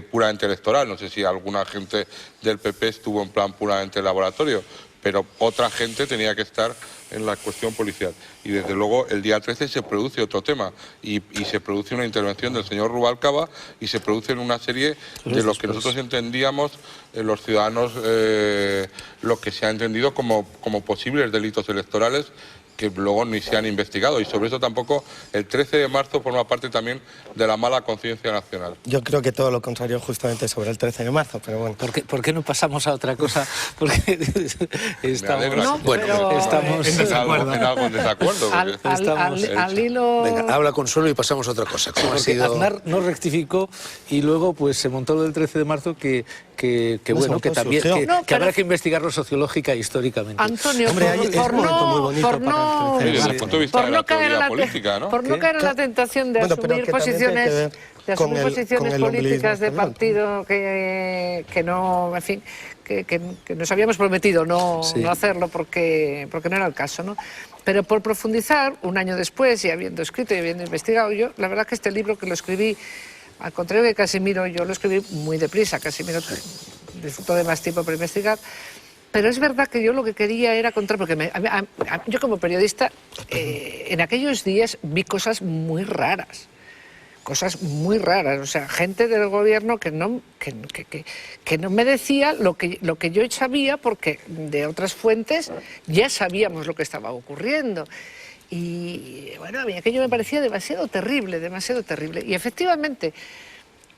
Speaker 6: puramente electoral. No sé si alguna gente del PP estuvo en plan puramente laboratorio, pero otra gente tenía que estar en la cuestión policial. Y desde luego el día 13 se produce otro tema y se produce una intervención del señor Rubalcaba y se produce en una serie de lo que nosotros entendíamos, los ciudadanos, lo que se ha entendido como posibles delitos electorales, que luego ni se han investigado, y sobre eso tampoco el 13 de marzo forma parte también de la mala conciencia nacional.
Speaker 3: Yo creo que todo lo contrario justamente sobre el 13 de marzo, pero bueno.
Speaker 2: ¿Por qué no pasamos a otra cosa? Porque estamos...
Speaker 4: No, pero,
Speaker 2: estamos
Speaker 6: en algo en desacuerdo.
Speaker 4: Al hilo...
Speaker 1: Venga, habla Consuelo y pasamos a otra cosa. ¿Cómo ha sido?
Speaker 2: Aznar no rectificó y luego pues se montó lo del 13 de marzo que bueno, que también que habrá que investigarlo sociológica e históricamente.
Speaker 4: Antonio,
Speaker 3: hombre, por
Speaker 4: no caer en la tentación de asumir posiciones políticas de partido que no, en fin, que nos habíamos prometido no hacerlo porque no era el caso, ¿no? Pero por profundizar, un año después, y habiendo escrito y habiendo investigado yo, la verdad que este libro que lo escribí, al contrario que Casimiro, yo lo escribí muy deprisa. Casimiro disfrutó de más tiempo para investigar. Pero es verdad que yo lo que quería era contar, porque yo como periodista en aquellos días vi cosas muy raras. O sea, gente del gobierno que no me decía lo que yo sabía, porque de otras fuentes ya sabíamos lo que estaba ocurriendo. Y bueno, a mí aquello me parecía demasiado terrible. Y efectivamente,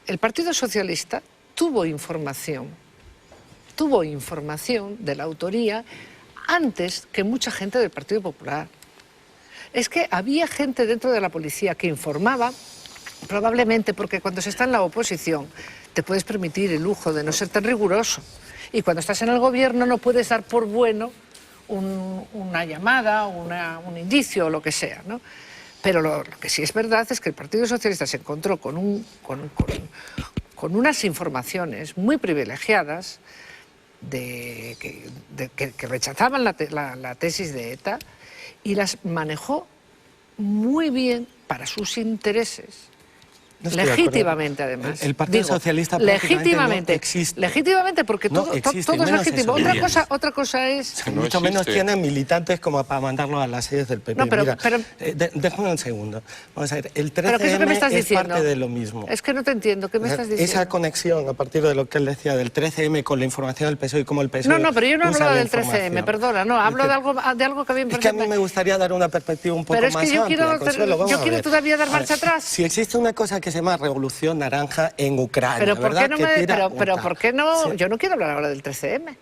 Speaker 4: el Partido Socialista tuvo información de la autoría antes que mucha gente del Partido Popular. Es que había gente dentro de la policía que informaba, probablemente porque cuando se está en la oposición te puedes permitir el lujo de no ser tan riguroso. Y cuando estás en el gobierno no puedes dar por bueno una llamada, un indicio o lo que sea, ¿no? Pero lo que sí es verdad es que el Partido Socialista se encontró con unas informaciones muy privilegiadas que rechazaban la tesis de ETA y las manejó muy bien para sus intereses.
Speaker 3: No estoy de acuerdo.
Speaker 4: Legítimamente, además.
Speaker 3: El Partido Socialista prácticamente no existe.
Speaker 4: Legítimamente, porque
Speaker 3: No
Speaker 4: todo,
Speaker 3: existe,
Speaker 4: todo es
Speaker 3: menos
Speaker 4: legítimo.
Speaker 3: eso.
Speaker 4: Otra cosa es...
Speaker 3: Que
Speaker 6: No
Speaker 3: mucho menos
Speaker 6: existe.
Speaker 3: tienen militantes como para mandarlo a las sedes del PP.
Speaker 4: No, pero-
Speaker 3: Mira,
Speaker 4: pero-
Speaker 3: déjame un segundo. Vamos a ver, el
Speaker 4: ¿Pero qué es lo que me
Speaker 3: 13M
Speaker 4: estás
Speaker 3: es
Speaker 4: diciendo?
Speaker 3: parte de lo mismo.
Speaker 4: Es que no te entiendo. ¿Qué me estás diciendo?
Speaker 3: Esa conexión, a partir de lo que él decía, del 13M con la información del PSOE y cómo el PSOE
Speaker 4: No, pero yo no
Speaker 3: usa
Speaker 4: hablaba
Speaker 3: la
Speaker 4: del 13M,
Speaker 3: información.
Speaker 4: perdona. No, hablo de algo que bien
Speaker 3: Es que a mí me gustaría dar una perspectiva un poco
Speaker 4: Pero es
Speaker 3: más
Speaker 4: que yo
Speaker 3: amplia,
Speaker 4: quiero,
Speaker 3: Consuelo, vamos
Speaker 4: yo
Speaker 3: a
Speaker 4: quiero
Speaker 3: ver.
Speaker 4: todavía dar
Speaker 3: A ver,
Speaker 4: marcha atrás.
Speaker 3: Si existe una cosa que se llama Revolución Naranja en Ucrania,
Speaker 4: Pero ¿por
Speaker 3: ¿verdad?
Speaker 4: qué no
Speaker 3: Que
Speaker 4: me...
Speaker 3: tira
Speaker 4: Pero
Speaker 3: un
Speaker 4: ¿por qué no...?
Speaker 3: Sí.
Speaker 4: Yo no quiero hablar ahora del 13M.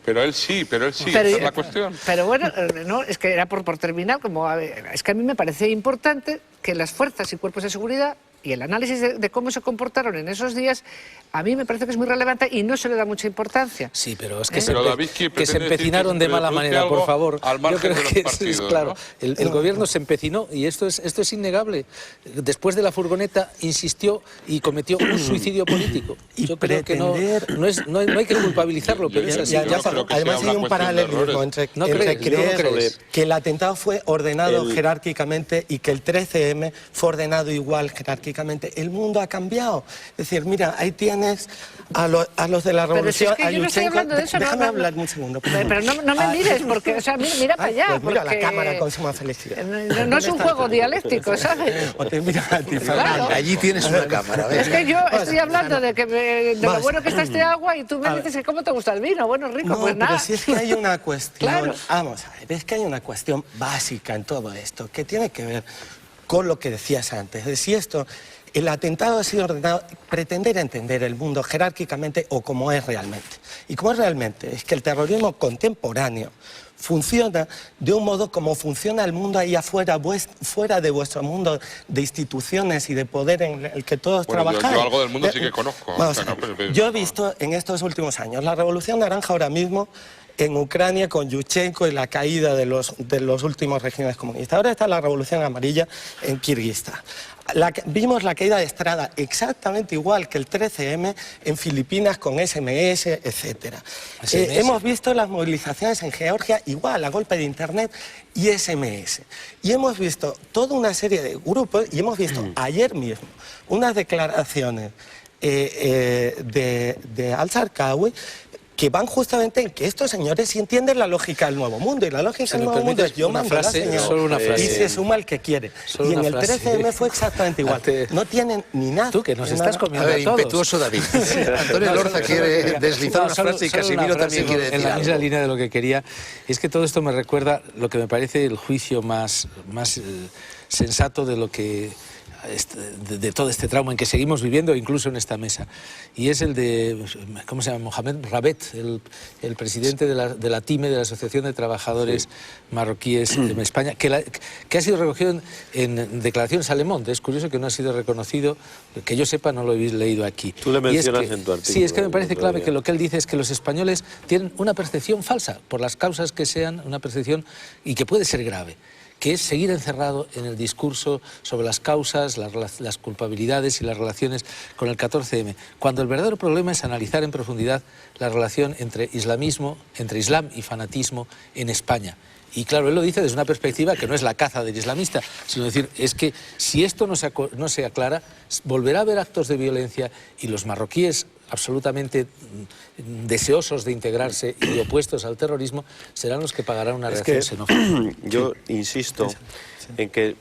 Speaker 2: Pero
Speaker 6: Él sí, esa es la cuestión.
Speaker 4: Pero bueno, no, es que era por terminar, es que a mí me parece importante que las fuerzas y cuerpos de seguridad y el análisis de cómo se comportaron en esos días, a mí me parece que es muy relevante y no se le da mucha importancia.
Speaker 2: sí, pero es que,
Speaker 6: Pero David, ¿qué
Speaker 2: que se
Speaker 6: pretende decir?
Speaker 2: empecinaron de
Speaker 6: Que
Speaker 2: mala
Speaker 6: reduce
Speaker 2: manera, por
Speaker 6: algo
Speaker 2: favor.
Speaker 6: al
Speaker 2: Yo
Speaker 6: margen
Speaker 2: creo
Speaker 6: de los
Speaker 2: que es
Speaker 6: partidos,
Speaker 2: claro.
Speaker 6: ¿no?
Speaker 2: El gobierno se empecinó y esto es innegable. Después de la furgoneta insistió y cometió un suicidio político.
Speaker 3: Y
Speaker 2: Yo creo que no hay que culpabilizarlo, pero es así.
Speaker 6: yo
Speaker 3: Ya
Speaker 6: no
Speaker 3: sabes,
Speaker 6: creo que
Speaker 3: además
Speaker 6: sea
Speaker 3: hay
Speaker 6: una
Speaker 3: un
Speaker 6: cuestión de
Speaker 3: paralelismo
Speaker 6: errores.
Speaker 3: entre,
Speaker 2: ¿No
Speaker 3: entre
Speaker 2: crees? ¿No
Speaker 3: creer
Speaker 2: crees?
Speaker 3: que el atentado fue ordenado jerárquicamente y que el 13M fue ordenado igual jerárquicamente. El mundo ha cambiado. Es decir, mira, ahí tienes a los de la
Speaker 4: Pero si
Speaker 3: revolución,
Speaker 4: es que yo no estoy
Speaker 3: Yushchenko.
Speaker 4: hablando de eso.
Speaker 3: Déjame hablar un segundo. por favor.
Speaker 4: Pero no me mires, porque, o sea, mira para allá.
Speaker 3: Pues mira la
Speaker 4: porque
Speaker 3: cámara con suma felicidad.
Speaker 4: No es un juego dialéctico, ¿sabes?
Speaker 3: O te mira a ti,
Speaker 4: Claro.
Speaker 3: Fernando.
Speaker 1: Allí tienes una cámara, ¿ves?
Speaker 4: Es que yo estoy hablando de lo
Speaker 3: Vas.
Speaker 4: bueno que está este agua y tú me dices que cómo te gusta el vino. Bueno, rico,
Speaker 3: No,
Speaker 4: pues
Speaker 3: pero
Speaker 4: nada.
Speaker 3: si es que hay una cuestión,
Speaker 4: Claro.
Speaker 3: vamos a ver, es que hay una cuestión básica en todo esto que tiene que ver con lo que decías antes, de si esto, el atentado ha sido ordenado, pretender entender el mundo jerárquicamente o como es realmente. Y como es realmente, es que el terrorismo contemporáneo funciona de un modo como funciona el mundo ahí afuera, fuera de vuestro mundo de instituciones y de poder en el que todos
Speaker 6: Bueno,
Speaker 3: trabajáis.
Speaker 6: yo algo del mundo sí que conozco.
Speaker 3: Vamos
Speaker 6: O sea,
Speaker 3: a ver,
Speaker 6: no, pero-
Speaker 3: yo he visto en estos últimos años la Revolución Naranja ahora mismo en Ucrania con Yushchenko y la caída de los últimos regímenes comunistas. Ahora está la Revolución Amarilla en Kirguistán. Vimos la caída de Estrada exactamente igual que el 13M en Filipinas con SMS, etc. Hemos visto las movilizaciones en Georgia igual, a golpe de Internet y SMS. Y hemos visto toda una serie de grupos y hemos visto ayer mismo unas declaraciones de Al-Zarqawi que van justamente en que estos señores sí entienden la lógica del nuevo mundo. Y la lógica
Speaker 2: Si
Speaker 3: del
Speaker 2: me
Speaker 3: nuevo mundo es
Speaker 2: permites,
Speaker 3: yo
Speaker 2: una
Speaker 3: mando la
Speaker 2: frase,
Speaker 3: señal
Speaker 2: solo una frase.
Speaker 3: y se suma el que quiere.
Speaker 2: Solo
Speaker 3: Y en
Speaker 2: una
Speaker 3: el
Speaker 2: frase.
Speaker 3: 13M fue exactamente igual. No tienen ni nada.
Speaker 2: Tú, que nos
Speaker 3: nada.
Speaker 2: estás
Speaker 1: A
Speaker 2: comiendo
Speaker 1: ver,
Speaker 2: a todos.
Speaker 1: impetuoso David. Antonio Lorza quiere deslizar una frase y Casimiro también quiere decir
Speaker 2: en la misma
Speaker 1: algo.
Speaker 2: línea de lo que quería. Es que todo esto me recuerda lo que me parece el juicio más sensato de lo que de todo este trauma en que seguimos viviendo, incluso en esta mesa. Y es el de, ¿cómo se llama? Mohamed Rabet, el presidente de la TIME, de la Asociación de Trabajadores Marroquíes en España, que ha sido recogido en declaraciones a Le Monde. Es curioso que no ha sido reconocido, que yo sepa, no lo habéis leído aquí.
Speaker 5: Tú le
Speaker 2: Y es
Speaker 5: mencionas
Speaker 2: que-
Speaker 5: en tu artículo.
Speaker 2: Sí, es que me parece
Speaker 5: el otro
Speaker 2: clave
Speaker 5: día.
Speaker 2: que lo que él dice es que los españoles tienen una percepción falsa, por las causas que sean, una percepción y que puede ser grave, que es seguir encerrado en el discurso sobre las causas, las culpabilidades y las relaciones con el 14M, cuando el verdadero problema es analizar en profundidad la relación entre Islam y fanatismo en España. Y claro, él lo dice desde una perspectiva que no es la caza del islamista, sino decir, es que si esto no se aclara, volverá a haber actos de violencia y los marroquíes absolutamente deseosos de integrarse y opuestos al terrorismo serán los que pagarán una reacción xenófoba.
Speaker 5: Yo insisto en que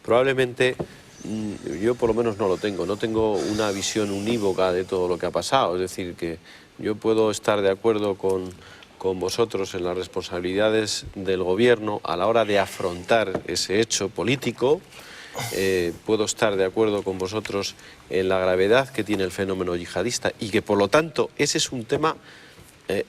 Speaker 5: probablemente yo por lo menos no tengo una visión unívoca de todo lo que ha pasado, es decir, que yo puedo estar de acuerdo con vosotros en las responsabilidades del gobierno a la hora de afrontar ese hecho político. Puedo estar de acuerdo con vosotros en la gravedad que tiene el fenómeno yihadista y que por lo tanto ese es un tema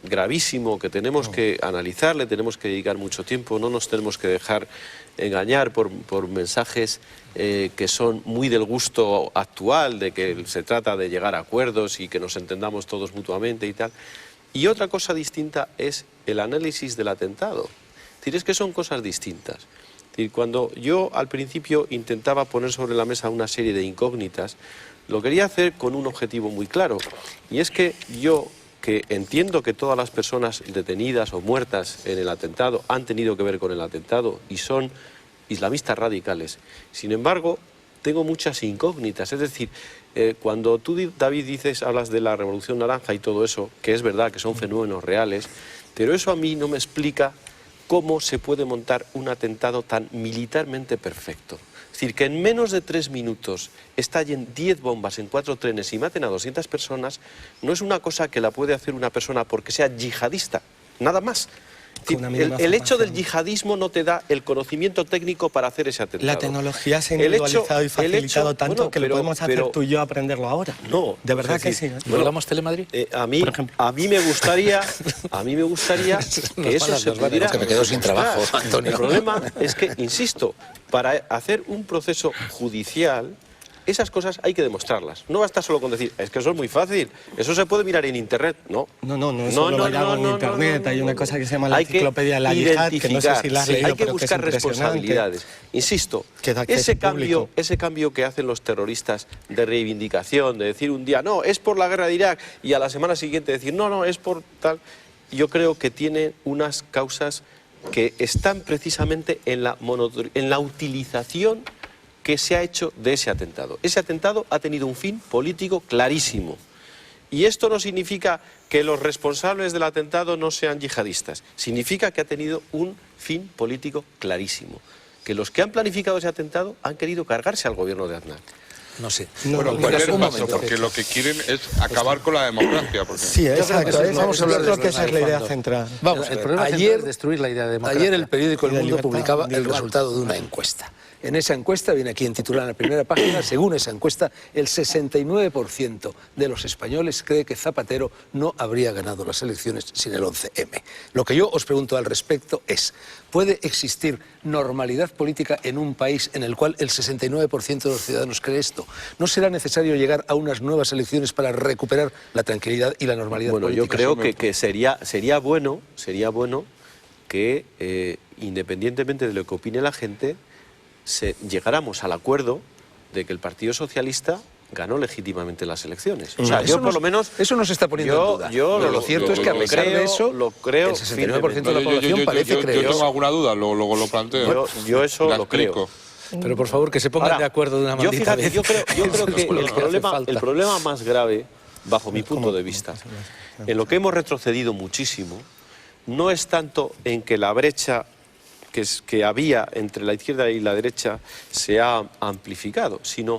Speaker 5: gravísimo que tenemos que analizar, le tenemos que dedicar mucho tiempo, no nos tenemos que dejar engañar por mensajes que son muy del gusto actual, de que se trata de llegar a acuerdos y que nos entendamos todos mutuamente y tal. Y otra cosa distinta es el análisis del atentado. Es decir, es que son cosas distintas. Es decir, cuando yo al principio intentaba poner sobre la mesa una serie de incógnitas, Lo quería hacer con un objetivo muy claro, y es que yo, que entiendo que todas las personas detenidas o muertas en el atentado han tenido que ver con el atentado y son islamistas radicales. Sin embargo, tengo muchas incógnitas. Es decir, cuando tú, David, hablas de la Revolución Naranja y todo eso, que es verdad que son fenómenos reales, pero eso a mí no me explica cómo se puede montar un atentado tan militarmente perfecto. Es decir, que en menos de 3 minutos estallen 10 bombas en 4 trenes y maten a 200 personas, no es una cosa que la puede hacer una persona porque sea yihadista, nada más. El hecho del yihadismo no te da el conocimiento técnico para hacer ese atentado.
Speaker 3: La tecnología se ha individualizado y facilitado tanto que lo podemos hacer tú y yo aprenderlo ahora.
Speaker 5: No,
Speaker 3: de verdad que sí.
Speaker 2: ¿Volvamos Telemadrid?
Speaker 5: A mí me gustaría que eso se pudiera...
Speaker 1: Que me quedo sin trabajo, Antonio.
Speaker 5: El problema es que, insisto, para hacer un proceso judicial, esas cosas hay que demostrarlas. No basta solo con decir, es que eso es muy fácil, eso se puede mirar en Internet. No,
Speaker 3: eso lo miramos en Internet. Hay una cosa que se llama la enciclopedia de la yihad, que no sé si la has leído,
Speaker 5: hay que
Speaker 3: pero
Speaker 5: buscar
Speaker 3: que es
Speaker 5: responsabilidades. Insisto, ese cambio que hacen los terroristas de reivindicación, de decir un día, no, es por la guerra de Irak, y a la semana siguiente decir, no, es por tal... Yo creo que tiene unas causas que están precisamente en la utilización que se ha hecho de ese atentado. Ese atentado ha tenido un fin político clarísimo. Y esto no significa que los responsables del atentado no sean yihadistas. Significa que ha tenido un fin político clarísimo. Que los que han planificado ese atentado han querido cargarse al gobierno de Aznar.
Speaker 2: No sé.
Speaker 6: Bueno, un momento, porque lo que quieren es acabar con la democracia. Porque...
Speaker 3: Sí, exacto.
Speaker 1: Vamos a hablar de
Speaker 3: que esa es la idea central.
Speaker 1: Vamos,
Speaker 2: el problema central es destruir la idea de democracia.
Speaker 1: Ayer el periódico El Mundo publicaba el resultado de una encuesta. En esa encuesta, viene aquí en titular en la primera página, según esa encuesta, el 69% de los españoles cree que Zapatero no habría ganado las elecciones sin el 11M. Lo que yo os pregunto al respecto es, ¿puede existir normalidad política en un país en el cual el 69% de los ciudadanos cree esto? ¿No será necesario llegar a unas nuevas elecciones para recuperar la tranquilidad y la normalidad política?
Speaker 5: Yo creo que sería bueno que, independientemente de lo que opine la gente, llegáramos al acuerdo de que el Partido Socialista ganó legítimamente las elecciones. O sea, yo por lo menos...
Speaker 1: Eso no se está poniendo en duda. Lo cierto es que a pesar de eso,
Speaker 5: lo creo,
Speaker 1: el 69% de la población parece creer.
Speaker 6: Yo tengo alguna duda, luego lo planteo.
Speaker 5: Yo eso lo creo.
Speaker 2: Pero por favor, que se pongan de acuerdo de una maldita vez.
Speaker 5: Yo creo que el problema más grave, bajo mi punto de vista, en lo que hemos retrocedido muchísimo, no es tanto en que la brecha que había entre la izquierda y la derecha se ha amplificado, sino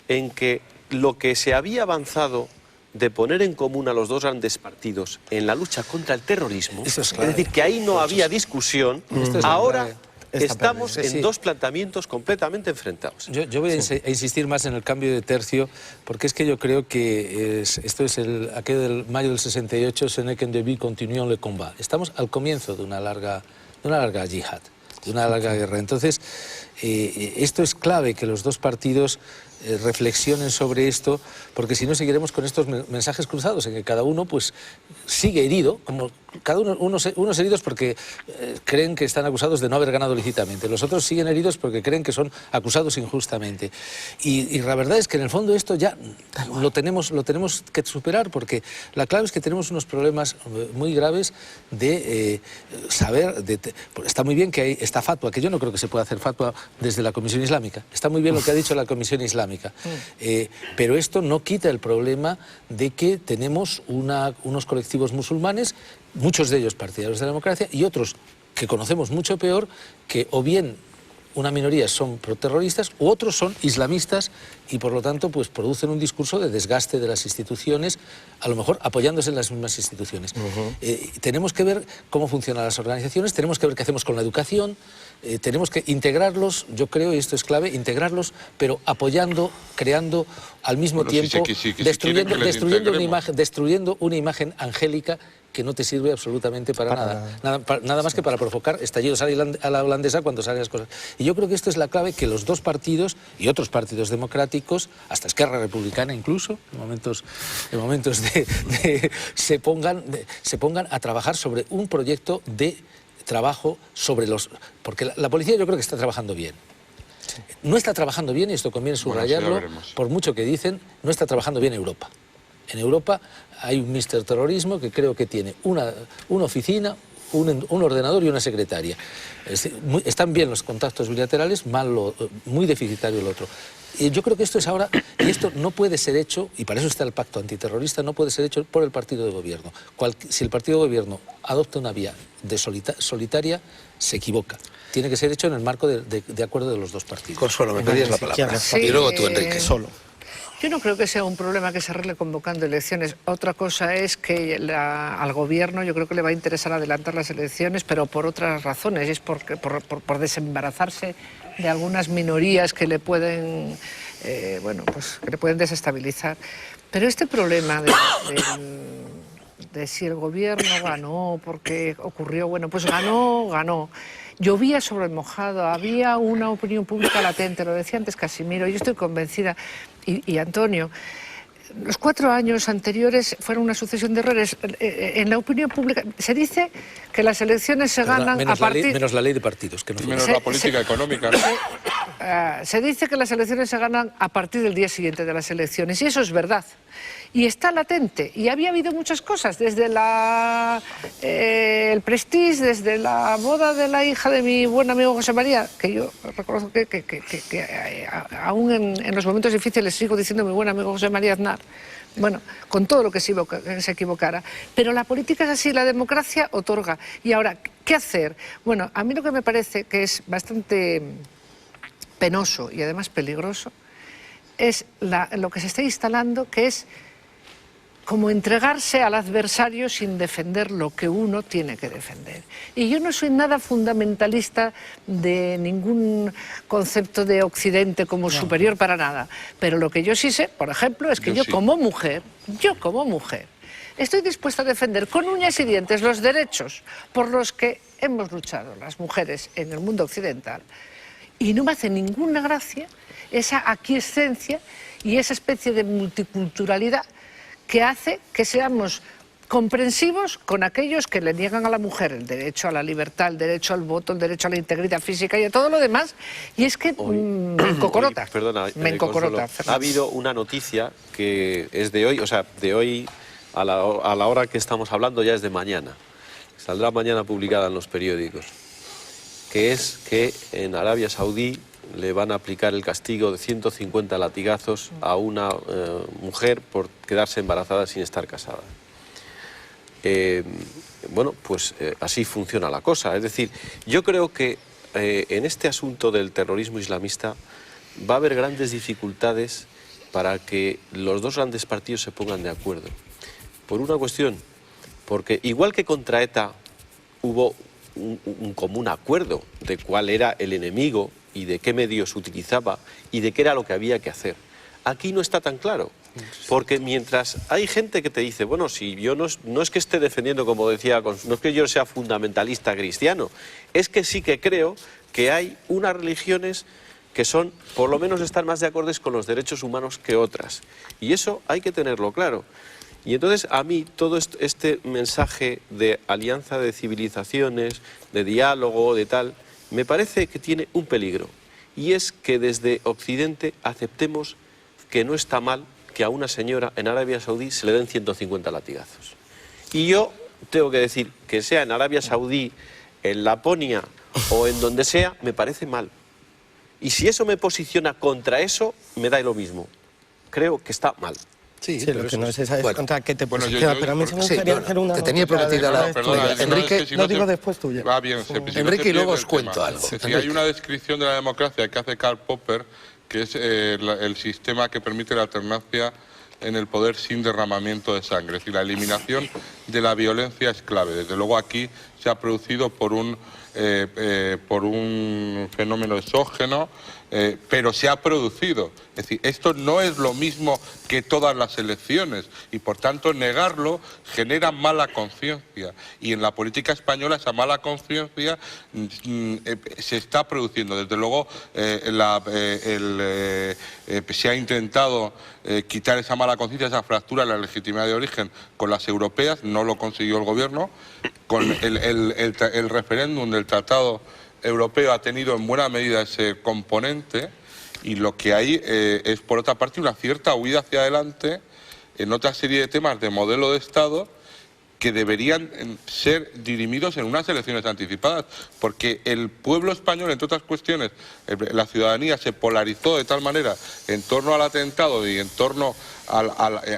Speaker 5: en que lo que se había avanzado de poner en común a los dos grandes partidos en la lucha contra el terrorismo, es decir, que ahí no había discusión, ahora estamos en dos planteamientos completamente enfrentados.
Speaker 2: Yo voy a insistir más en el cambio de tercio, porque es que yo creo que esto es aquel del mayo del 68, ce n'est qu'un début, continuons le combat. Estamos al comienzo de una larga yihad, de una larga guerra. Entonces, esto es clave, que los dos partidos reflexionen sobre esto, porque si no seguiremos con estos mensajes cruzados, en que cada uno pues sigue herido, como cada unos heridos porque creen que están acusados de no haber ganado lícitamente, los otros siguen heridos porque creen que son acusados injustamente. Y la verdad es que en el fondo esto ya lo tenemos que superar, porque la clave es que tenemos unos problemas muy graves de saber, está muy bien que hay esta fatwa, que yo no creo que se pueda hacer fatwa desde la Comisión Islámica, está muy bien lo que ha dicho la Comisión Islámica, pero esto no quita el problema de que tenemos unos colectivos musulmanes, muchos de ellos partidarios de la democracia, y otros que conocemos mucho peor, que o bien una minoría son proterroristas u otros son islamistas, y por lo tanto pues producen un discurso de desgaste de las instituciones, a lo mejor apoyándose en las mismas instituciones. Tenemos que ver cómo funcionan las organizaciones, tenemos que ver qué hacemos con la educación, tenemos que integrarlos, yo creo, y esto es clave, integrarlos, pero apoyando, creando al mismo tiempo, destruyendo una imagen angélica que no te sirve absolutamente para nada más que para provocar estallidos a la holandesa cuando salen las cosas. Y yo creo que esto es la clave, que los dos partidos y otros partidos democráticos, hasta Esquerra Republicana incluso, en momentos se pongan a trabajar sobre un proyecto de trabajo sobre porque la policía yo creo que está trabajando bien. No está trabajando bien, y esto conviene subrayarlo,
Speaker 6: Bueno, sí, lo veremos.
Speaker 2: por mucho que dicen, no está trabajando bien Europa. En Europa hay un Mr. Terrorismo que creo que tiene una oficina, un ordenador y una secretaria. Están bien los contactos bilaterales, muy deficitario el otro. Y yo creo que esto es ahora, y esto no puede ser hecho, y para eso está el pacto antiterrorista, no puede ser hecho por el partido de gobierno. Si el partido de gobierno adopta una vía solitaria, se equivoca. Tiene que ser hecho en el marco de acuerdo de los dos partidos.
Speaker 1: Consuelo, me pedías la palabra.
Speaker 4: Sí,
Speaker 1: Y luego tú, Enrique.
Speaker 3: Solo.
Speaker 4: Yo no creo que sea un problema que se arregle convocando elecciones. Otra cosa es que al gobierno yo creo que le va a interesar adelantar las elecciones, pero por otras razones. Es por desembarazarse de algunas minorías que le pueden, que le pueden desestabilizar. Pero este problema de si el gobierno ganó, porque ocurrió, bueno, pues ganó. Llovía sobre el mojado, había una opinión pública latente, lo decía antes Casimiro, yo estoy convencida, y Antonio, los 4 años anteriores fueron una sucesión de errores. En la opinión pública se dice que las elecciones se ganan
Speaker 2: menos
Speaker 4: a partir...
Speaker 2: menos la ley de partidos, que no fue.
Speaker 6: Menos la política económica, ¿no?
Speaker 4: Se dice que las elecciones se ganan a partir del día siguiente de las elecciones, y eso es verdad. Y está latente, y había habido muchas cosas, desde el Prestige, desde la boda de la hija de mi buen amigo José María, que yo reconozco que aún en los momentos difíciles sigo diciendo mi buen amigo José María Aznar, bueno, con todo lo que se equivocara. Pero la política es así, la democracia otorga. Y ahora, ¿qué hacer? Bueno, a mí lo que me parece que es bastante penoso y además peligroso es lo que se está instalando, que es como entregarse al adversario sin defender lo que uno tiene que defender. Y yo no soy nada fundamentalista de ningún concepto de Occidente como superior para nada, pero lo que yo sí sé, por ejemplo, es que yo como mujer, estoy dispuesta a defender con uñas y dientes los derechos por los que hemos luchado las mujeres en el mundo occidental. Y no me hace ninguna gracia esa aquiescencia y esa especie de multiculturalidad que hace que seamos comprensivos con aquellos que le niegan a la mujer el derecho a la libertad, el derecho al voto, el derecho a la integridad física y a todo lo demás. Y es que me encocorota. Me encocorota.
Speaker 5: Ha habido una noticia que es de hoy, o sea, de hoy a la hora que estamos hablando ya es de mañana. Saldrá mañana publicada en los periódicos. Que es que en Arabia Saudí le van a aplicar el castigo de 150 latigazos a una mujer por quedarse embarazada sin estar casada. Bueno, pues así funciona la cosa. Es decir, yo creo que en este asunto del terrorismo islamista va a haber grandes dificultades para que los dos grandes partidos se pongan de acuerdo. Por una cuestión, porque igual que contra ETA hubo un común acuerdo de cuál era el enemigo y de qué medios utilizaba y de qué era lo que había que hacer. Aquí no está tan claro, porque mientras hay gente que te dice, bueno, si yo no es que esté defendiendo, como decía, no es que yo sea fundamentalista cristiano, es que sí que creo que hay unas religiones que son, por lo menos están más de acuerdo con los derechos humanos que otras. Y eso hay que tenerlo claro. Y entonces a mí todo este mensaje de alianza de civilizaciones, de diálogo, de tal, me parece que tiene un peligro. Y es que desde Occidente aceptemos que no está mal que a una señora en Arabia Saudí se le den 150 latigazos. Y yo tengo que decir que sea en Arabia Saudí, en Laponia o en donde sea, me parece mal. Y si eso me posiciona contra eso, me da lo mismo. Creo que está mal.
Speaker 3: Sí, lo que no es esa es contra qué te posiciona, pero a mí se me
Speaker 1: Sí,
Speaker 3: gustaría
Speaker 1: bueno,
Speaker 3: hacer una...
Speaker 1: te tenía prometida la...
Speaker 6: Perdona,
Speaker 1: Enrique,
Speaker 6: es que si
Speaker 3: lo
Speaker 6: no
Speaker 3: digo
Speaker 6: te-
Speaker 3: después tuyo.
Speaker 6: Va bien, si no
Speaker 1: Enrique,
Speaker 6: te
Speaker 1: y luego
Speaker 6: pierdo
Speaker 1: os
Speaker 6: el
Speaker 1: cuento
Speaker 6: tema.
Speaker 1: algo.
Speaker 6: Si
Speaker 1: Enrique.
Speaker 6: hay una descripción de la democracia que hace Karl Popper, que es el sistema que permite la alternancia en el poder sin derramamiento de sangre. Es decir, la eliminación de la violencia es clave. Desde luego aquí se ha producido por un fenómeno exógeno, pero se ha producido. Es decir, esto no es lo mismo que todas las elecciones y por tanto negarlo genera mala conciencia. Y en la política española esa mala conciencia se está produciendo. Desde luego se ha intentado quitar esa mala conciencia, esa fractura en la legitimidad de origen con las europeas, no lo consiguió el gobierno. Con el referéndum del Tratado europeo ha tenido en buena medida ese componente, y lo que hay es, por otra parte, una cierta huida hacia adelante en otra serie de temas de modelo de Estado que deberían ser dirimidos en unas elecciones anticipadas, porque el pueblo español, entre otras cuestiones, la ciudadanía se polarizó de tal manera en torno al atentado y en torno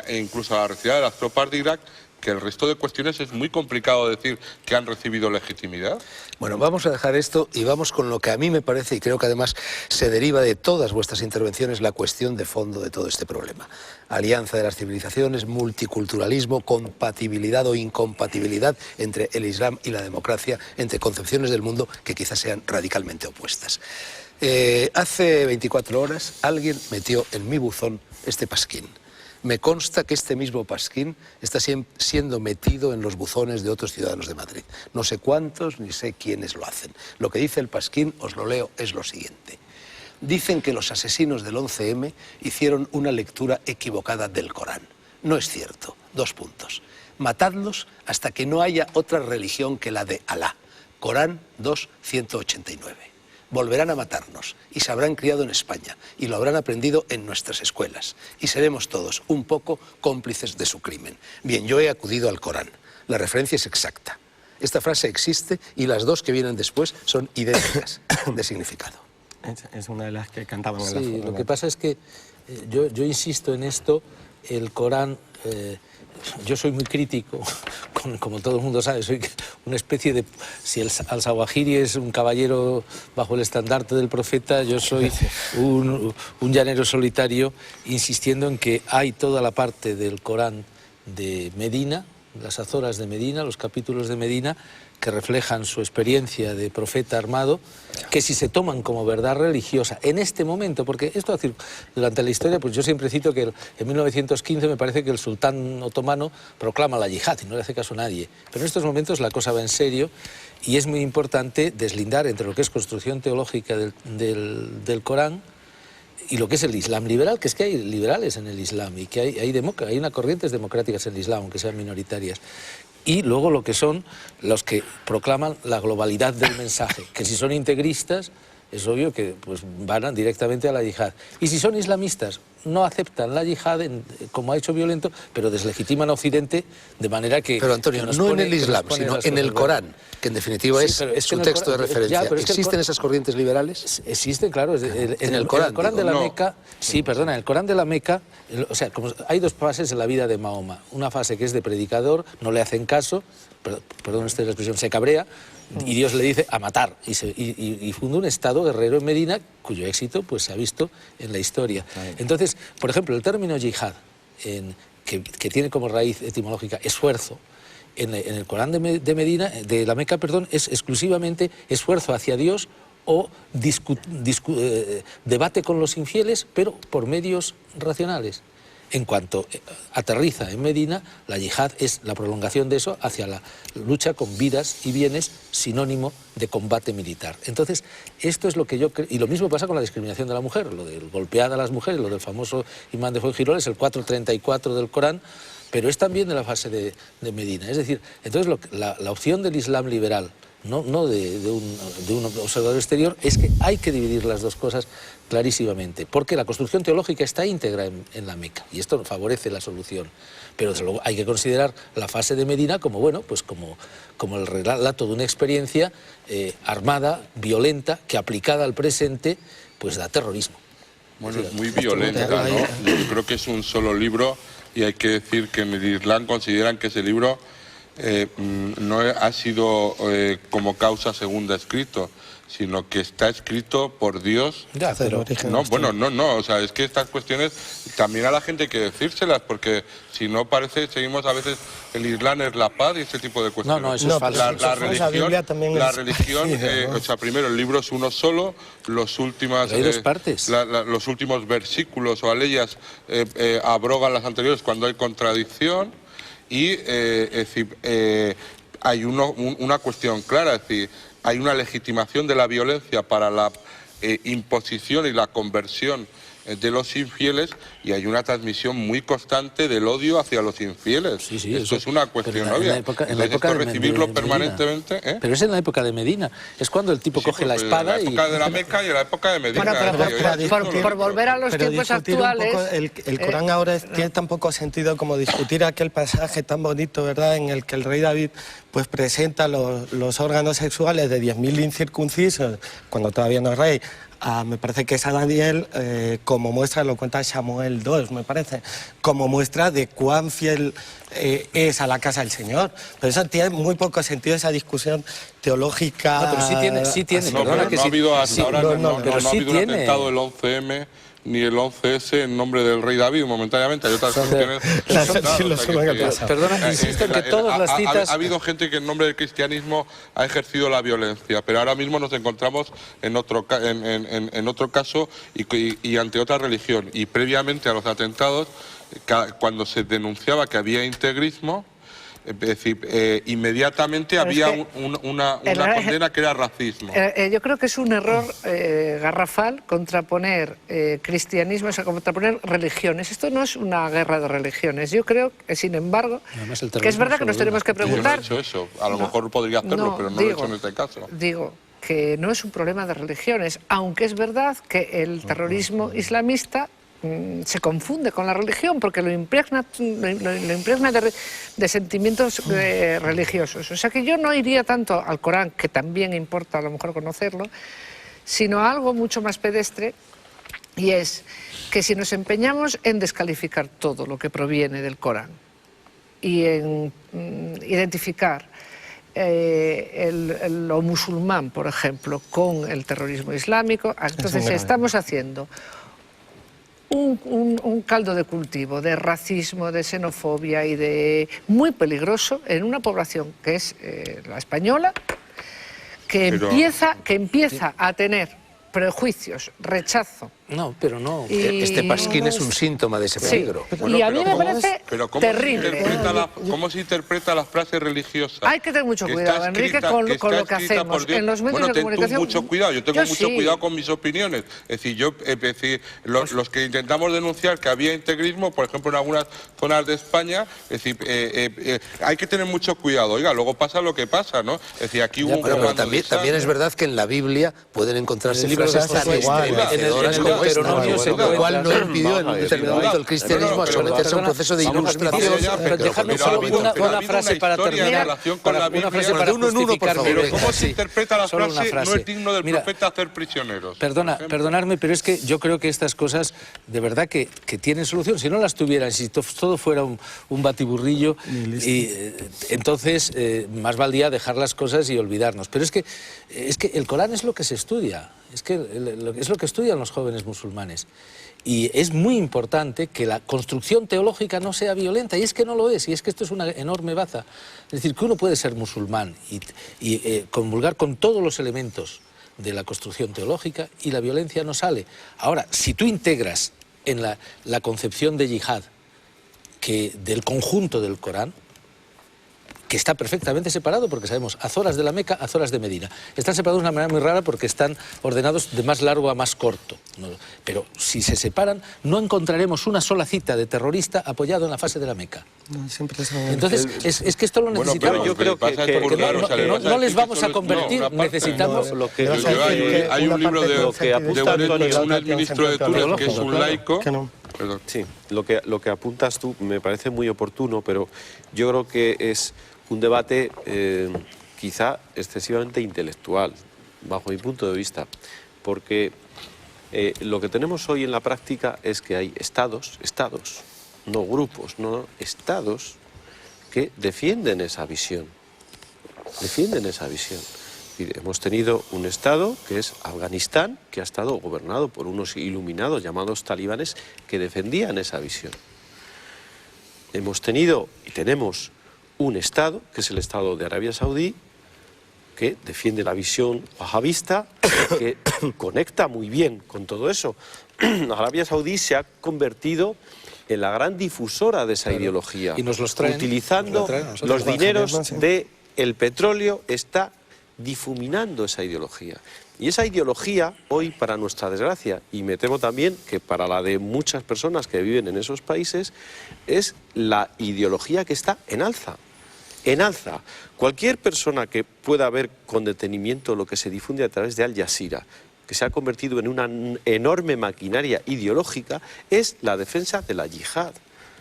Speaker 6: e incluso a la retirada de las tropas de Irak, que el resto de cuestiones es muy complicado decir que han recibido legitimidad.
Speaker 1: Bueno, vamos a dejar esto y vamos con lo que a mí me parece, y creo que además se deriva de todas vuestras intervenciones, la cuestión de fondo de todo este problema. Alianza de las civilizaciones, multiculturalismo, compatibilidad o incompatibilidad entre el Islam y la democracia, entre concepciones del mundo que quizás sean radicalmente opuestas. Hace 24 horas alguien metió en mi buzón este pasquín. Me consta que este mismo pasquín está siendo metido en los buzones de otros ciudadanos de Madrid. No sé cuántos ni sé quiénes lo hacen. Lo que dice el pasquín, os lo leo, es lo siguiente. Dicen que los asesinos del 11M hicieron una lectura equivocada del Corán. No es cierto. 2 puntos. Matadlos hasta que no haya otra religión que la de Alá. Corán 2:189. Volverán a matarnos y se habrán criado en España y lo habrán aprendido en nuestras escuelas y seremos todos un poco cómplices de su crimen. Bien, yo he acudido al Corán. La referencia es exacta. Esta frase existe y las 2 que vienen después son idénticas de significado.
Speaker 3: Es una de las que cantaban en la
Speaker 2: Sí,
Speaker 3: fórmula.
Speaker 2: lo que pasa es que yo insisto en esto, el Corán... yo soy muy crítico, como todo el mundo sabe, soy una especie de... Si al-Zawahiri es un caballero bajo el estandarte del profeta, yo soy un llanero solitario, insistiendo en que hay toda la parte del Corán de Medina, las azoras de Medina, los capítulos de Medina, que reflejan su experiencia de profeta armado, que si se toman como verdad religiosa en este momento, porque esto, es decir, durante la historia, pues yo siempre cito que en 1915 me parece que el sultán otomano proclama la yihad y no le hace caso a nadie, pero en estos momentos la cosa va en serio y es muy importante deslindar entre lo que es construcción teológica del Corán y lo que es el Islam liberal, que es que hay liberales en el Islam y que hay unas corrientes democráticas en el Islam, aunque sean minoritarias. Y luego lo que son los que proclaman la globalidad del mensaje, que si son integristas, es obvio que pues, van directamente a la yihad. Y si son islamistas, no aceptan la yihad como hecho violento, pero deslegitiman a Occidente de manera que...
Speaker 1: Pero Antonio, no en el Islam, sino en el Corán, que en definitiva es su texto de referencia. ¿Existen esas corrientes liberales?
Speaker 2: Existen, claro.
Speaker 1: En el Corán
Speaker 2: de la Meca, sí, perdona, en el Corán de la Meca, o sea, hay 2 fases en la vida de Mahoma. Una fase que es de predicador, no le hacen caso, perdón esta expresión, se cabrea, y Dios le dice a matar, y funda un estado guerrero en Medina, cuyo éxito pues se ha visto en la historia. Entonces, por ejemplo, el término yihad, que tiene como raíz etimológica esfuerzo, en el Corán de Medina, de la Meca, perdón, es exclusivamente esfuerzo hacia Dios o debate con los infieles, pero por medios racionales. En cuanto aterriza en Medina, la yihad es la prolongación de eso hacia la lucha con vidas y bienes, sinónimo de combate militar. Entonces, esto es lo que yo creo, y lo mismo pasa con la discriminación de la mujer, lo del golpeada a las mujeres, lo del famoso imán de Fuengirola, es el 434 del Corán, pero es también de la fase de Medina. Es decir, entonces la opción del Islam liberal, no de un observador exterior, es que hay que dividir las 2 cosas clarísimamente, porque la construcción teológica está íntegra en la Meca, y esto favorece la solución. Pero desde luego hay que considerar la fase de Medina como, bueno, pues como el relato de una experiencia armada, violenta, que aplicada al presente, pues da terrorismo.
Speaker 6: Bueno, es muy violenta, ¿no? Yo creo que es un solo libro, y hay que decir que en el Islam consideran que ese libro no ha sido como causa segunda escrito, sino que está escrito por Dios.
Speaker 2: Ya, pero
Speaker 6: o sea, es que estas cuestiones también a la gente hay que decírselas, porque si no seguimos a veces el Islam es la paz y ese tipo de cuestiones.
Speaker 2: No, eso es falso.
Speaker 6: La religión, o sea, primero el libro es uno solo,
Speaker 2: hay 2 partes.
Speaker 6: Los últimos versículos o aleyas abrogan las anteriores cuando hay contradicción. Y hay una cuestión clara, es decir, hay una legitimación de la violencia para la imposición y la conversión de los infieles y hay una transmisión muy constante del odio hacia los infieles.
Speaker 2: Sí, sí,
Speaker 6: esto es una cuestión
Speaker 2: en
Speaker 6: obvia.
Speaker 2: la época
Speaker 6: Entonces, recibirlo
Speaker 2: de
Speaker 6: permanentemente...
Speaker 2: Medina. Pero es en la época de Medina. Es cuando el tipo coge la espada
Speaker 6: y... En la época de la Meca y en la época de Medina.
Speaker 4: Bueno, pero por volver a los tiempos actuales...
Speaker 3: El Corán ahora tiene tan poco sentido como discutir aquel pasaje tan bonito, ¿verdad?, en el que el rey David pues presenta los órganos sexuales de 10.000 incircuncisos, cuando todavía no es rey, me parece que es a Daniel, como muestra, lo cuenta Samuel 2, me parece, como muestra de cuán fiel es a la casa del Señor. Pero eso tiene muy poco sentido, esa discusión teológica.
Speaker 2: No, pero sí tiene.
Speaker 6: No, pero no ha habido hasta ahora, no ha habido un atentado el 11M ni el 11S en nombre del rey David momentáneamente. Hay otras cuestiones.
Speaker 2: Perdona, insisto en que todas las citas...
Speaker 6: Ha habido gente que en nombre del cristianismo ha ejercido la violencia, pero ahora mismo nos encontramos en otro caso y ante otra religión. Y previamente a los atentados, cuando se denunciaba que había integrismo, es decir, inmediatamente había una condena que era racismo.
Speaker 4: Yo creo que es un error garrafal contraponer cristianismo, o sea, contraponer religiones. Esto no es una guerra de religiones. Yo creo que, sin embargo, que es verdad que nos tenemos que preguntar...
Speaker 6: Yo no he hecho eso. A lo mejor podría hacerlo, pero no lo he hecho en este caso.
Speaker 4: Digo que no es un problema de religiones, aunque es verdad que el terrorismo islamista se confunde con la religión porque lo impregna de sentimientos religiosos. O sea que yo no iría tanto al Corán, que también importa a lo mejor conocerlo, sino a algo mucho más pedestre, y es que si nos empeñamos en descalificar todo lo que proviene del Corán y en identificar lo musulmán, por ejemplo, con el terrorismo islámico, entonces estamos haciendo un caldo de cultivo de racismo, de xenofobia y de muy peligroso en una población que es la española, que empieza a tener prejuicios, rechazo.
Speaker 2: No, pero no.
Speaker 1: Este pasquín es un síntoma de ese peligro.
Speaker 4: Sí. Bueno, y a mí me parece terrible.
Speaker 6: ¿Cómo se interpreta la frase religiosa?
Speaker 4: Hay que tener mucho cuidado, Enrique, con lo que hacemos en los medios de comunicación.
Speaker 6: Mucho cuidado. Yo tengo mucho cuidado con mis opiniones. Es decir, los que intentamos denunciar que había integrismo, por ejemplo, en algunas zonas de España, es decir, hay que tener mucho cuidado. Oiga, luego pasa lo que pasa, ¿no? Es decir, aquí hubo
Speaker 1: pero también es verdad que en la Biblia pueden encontrarse frases tan estremecedoras como lo cual no impidió en un determinado momento el cristianismo a someterse a un proceso de ilustración.
Speaker 2: Dejadme solo una frase para terminar.
Speaker 6: De uno en uno, por favor. Pero ¿cómo se interpreta la frase? No es digno del profeta hacer prisioneros.
Speaker 2: Perdonadme, pero es que yo creo que estas cosas de verdad que tienen solución. Si no las tuvieran, si todo fuera un batiburrillo, entonces más valdría dejar las cosas y olvidarnos. Pero es que el Corán es lo que se estudia. Es lo que estudian los jóvenes musulmanes. Y es muy importante que la construcción teológica no sea violenta, y es que no lo es, y es que esto es una enorme baza. Es decir, que uno puede ser musulmán y comulgar con todos los elementos de la construcción teológica y la violencia no sale. Ahora, si tú integras en la concepción de yihad del conjunto del Corán, que está perfectamente separado, porque sabemos azoras de la Meca, azoras de Medina. Están separados de una manera muy rara porque están ordenados de más largo a más corto. Pero si se separan, no encontraremos una sola cita de terrorista apoyado en la fase de la Meca. Entonces, es que esto lo necesitamos.
Speaker 5: Pero yo creo que
Speaker 2: no les vamos a convertir, necesitamos...
Speaker 6: Hay un libro de un ministro de Túnez que es un laico...
Speaker 5: Sí, lo que apuntas tú me parece muy oportuno, pero yo creo que es un debate quizá excesivamente intelectual, bajo mi punto de vista, porque lo que tenemos hoy en la práctica es que hay estados, no grupos, no estados que defienden esa visión. Hemos tenido un estado que es Afganistán, que ha estado gobernado por unos iluminados llamados talibanes que defendían esa visión. Hemos tenido y tenemos un estado, que es el estado de Arabia Saudí, que defiende la visión wahabista, que conecta muy bien con todo eso. Arabia Saudí se ha convertido en la gran difusora de esa ideología.
Speaker 2: Y nos los traen,
Speaker 5: utilizando los dineros del petróleo, está difuminando esa ideología. Y esa ideología, hoy, para nuestra desgracia, y me temo también que para la de muchas personas que viven en esos países, es la ideología que está en alza. En alza. Cualquier persona que pueda ver con detenimiento lo que se difunde a través de Al Jazeera, que se ha convertido en una enorme maquinaria ideológica, es la defensa de la yihad.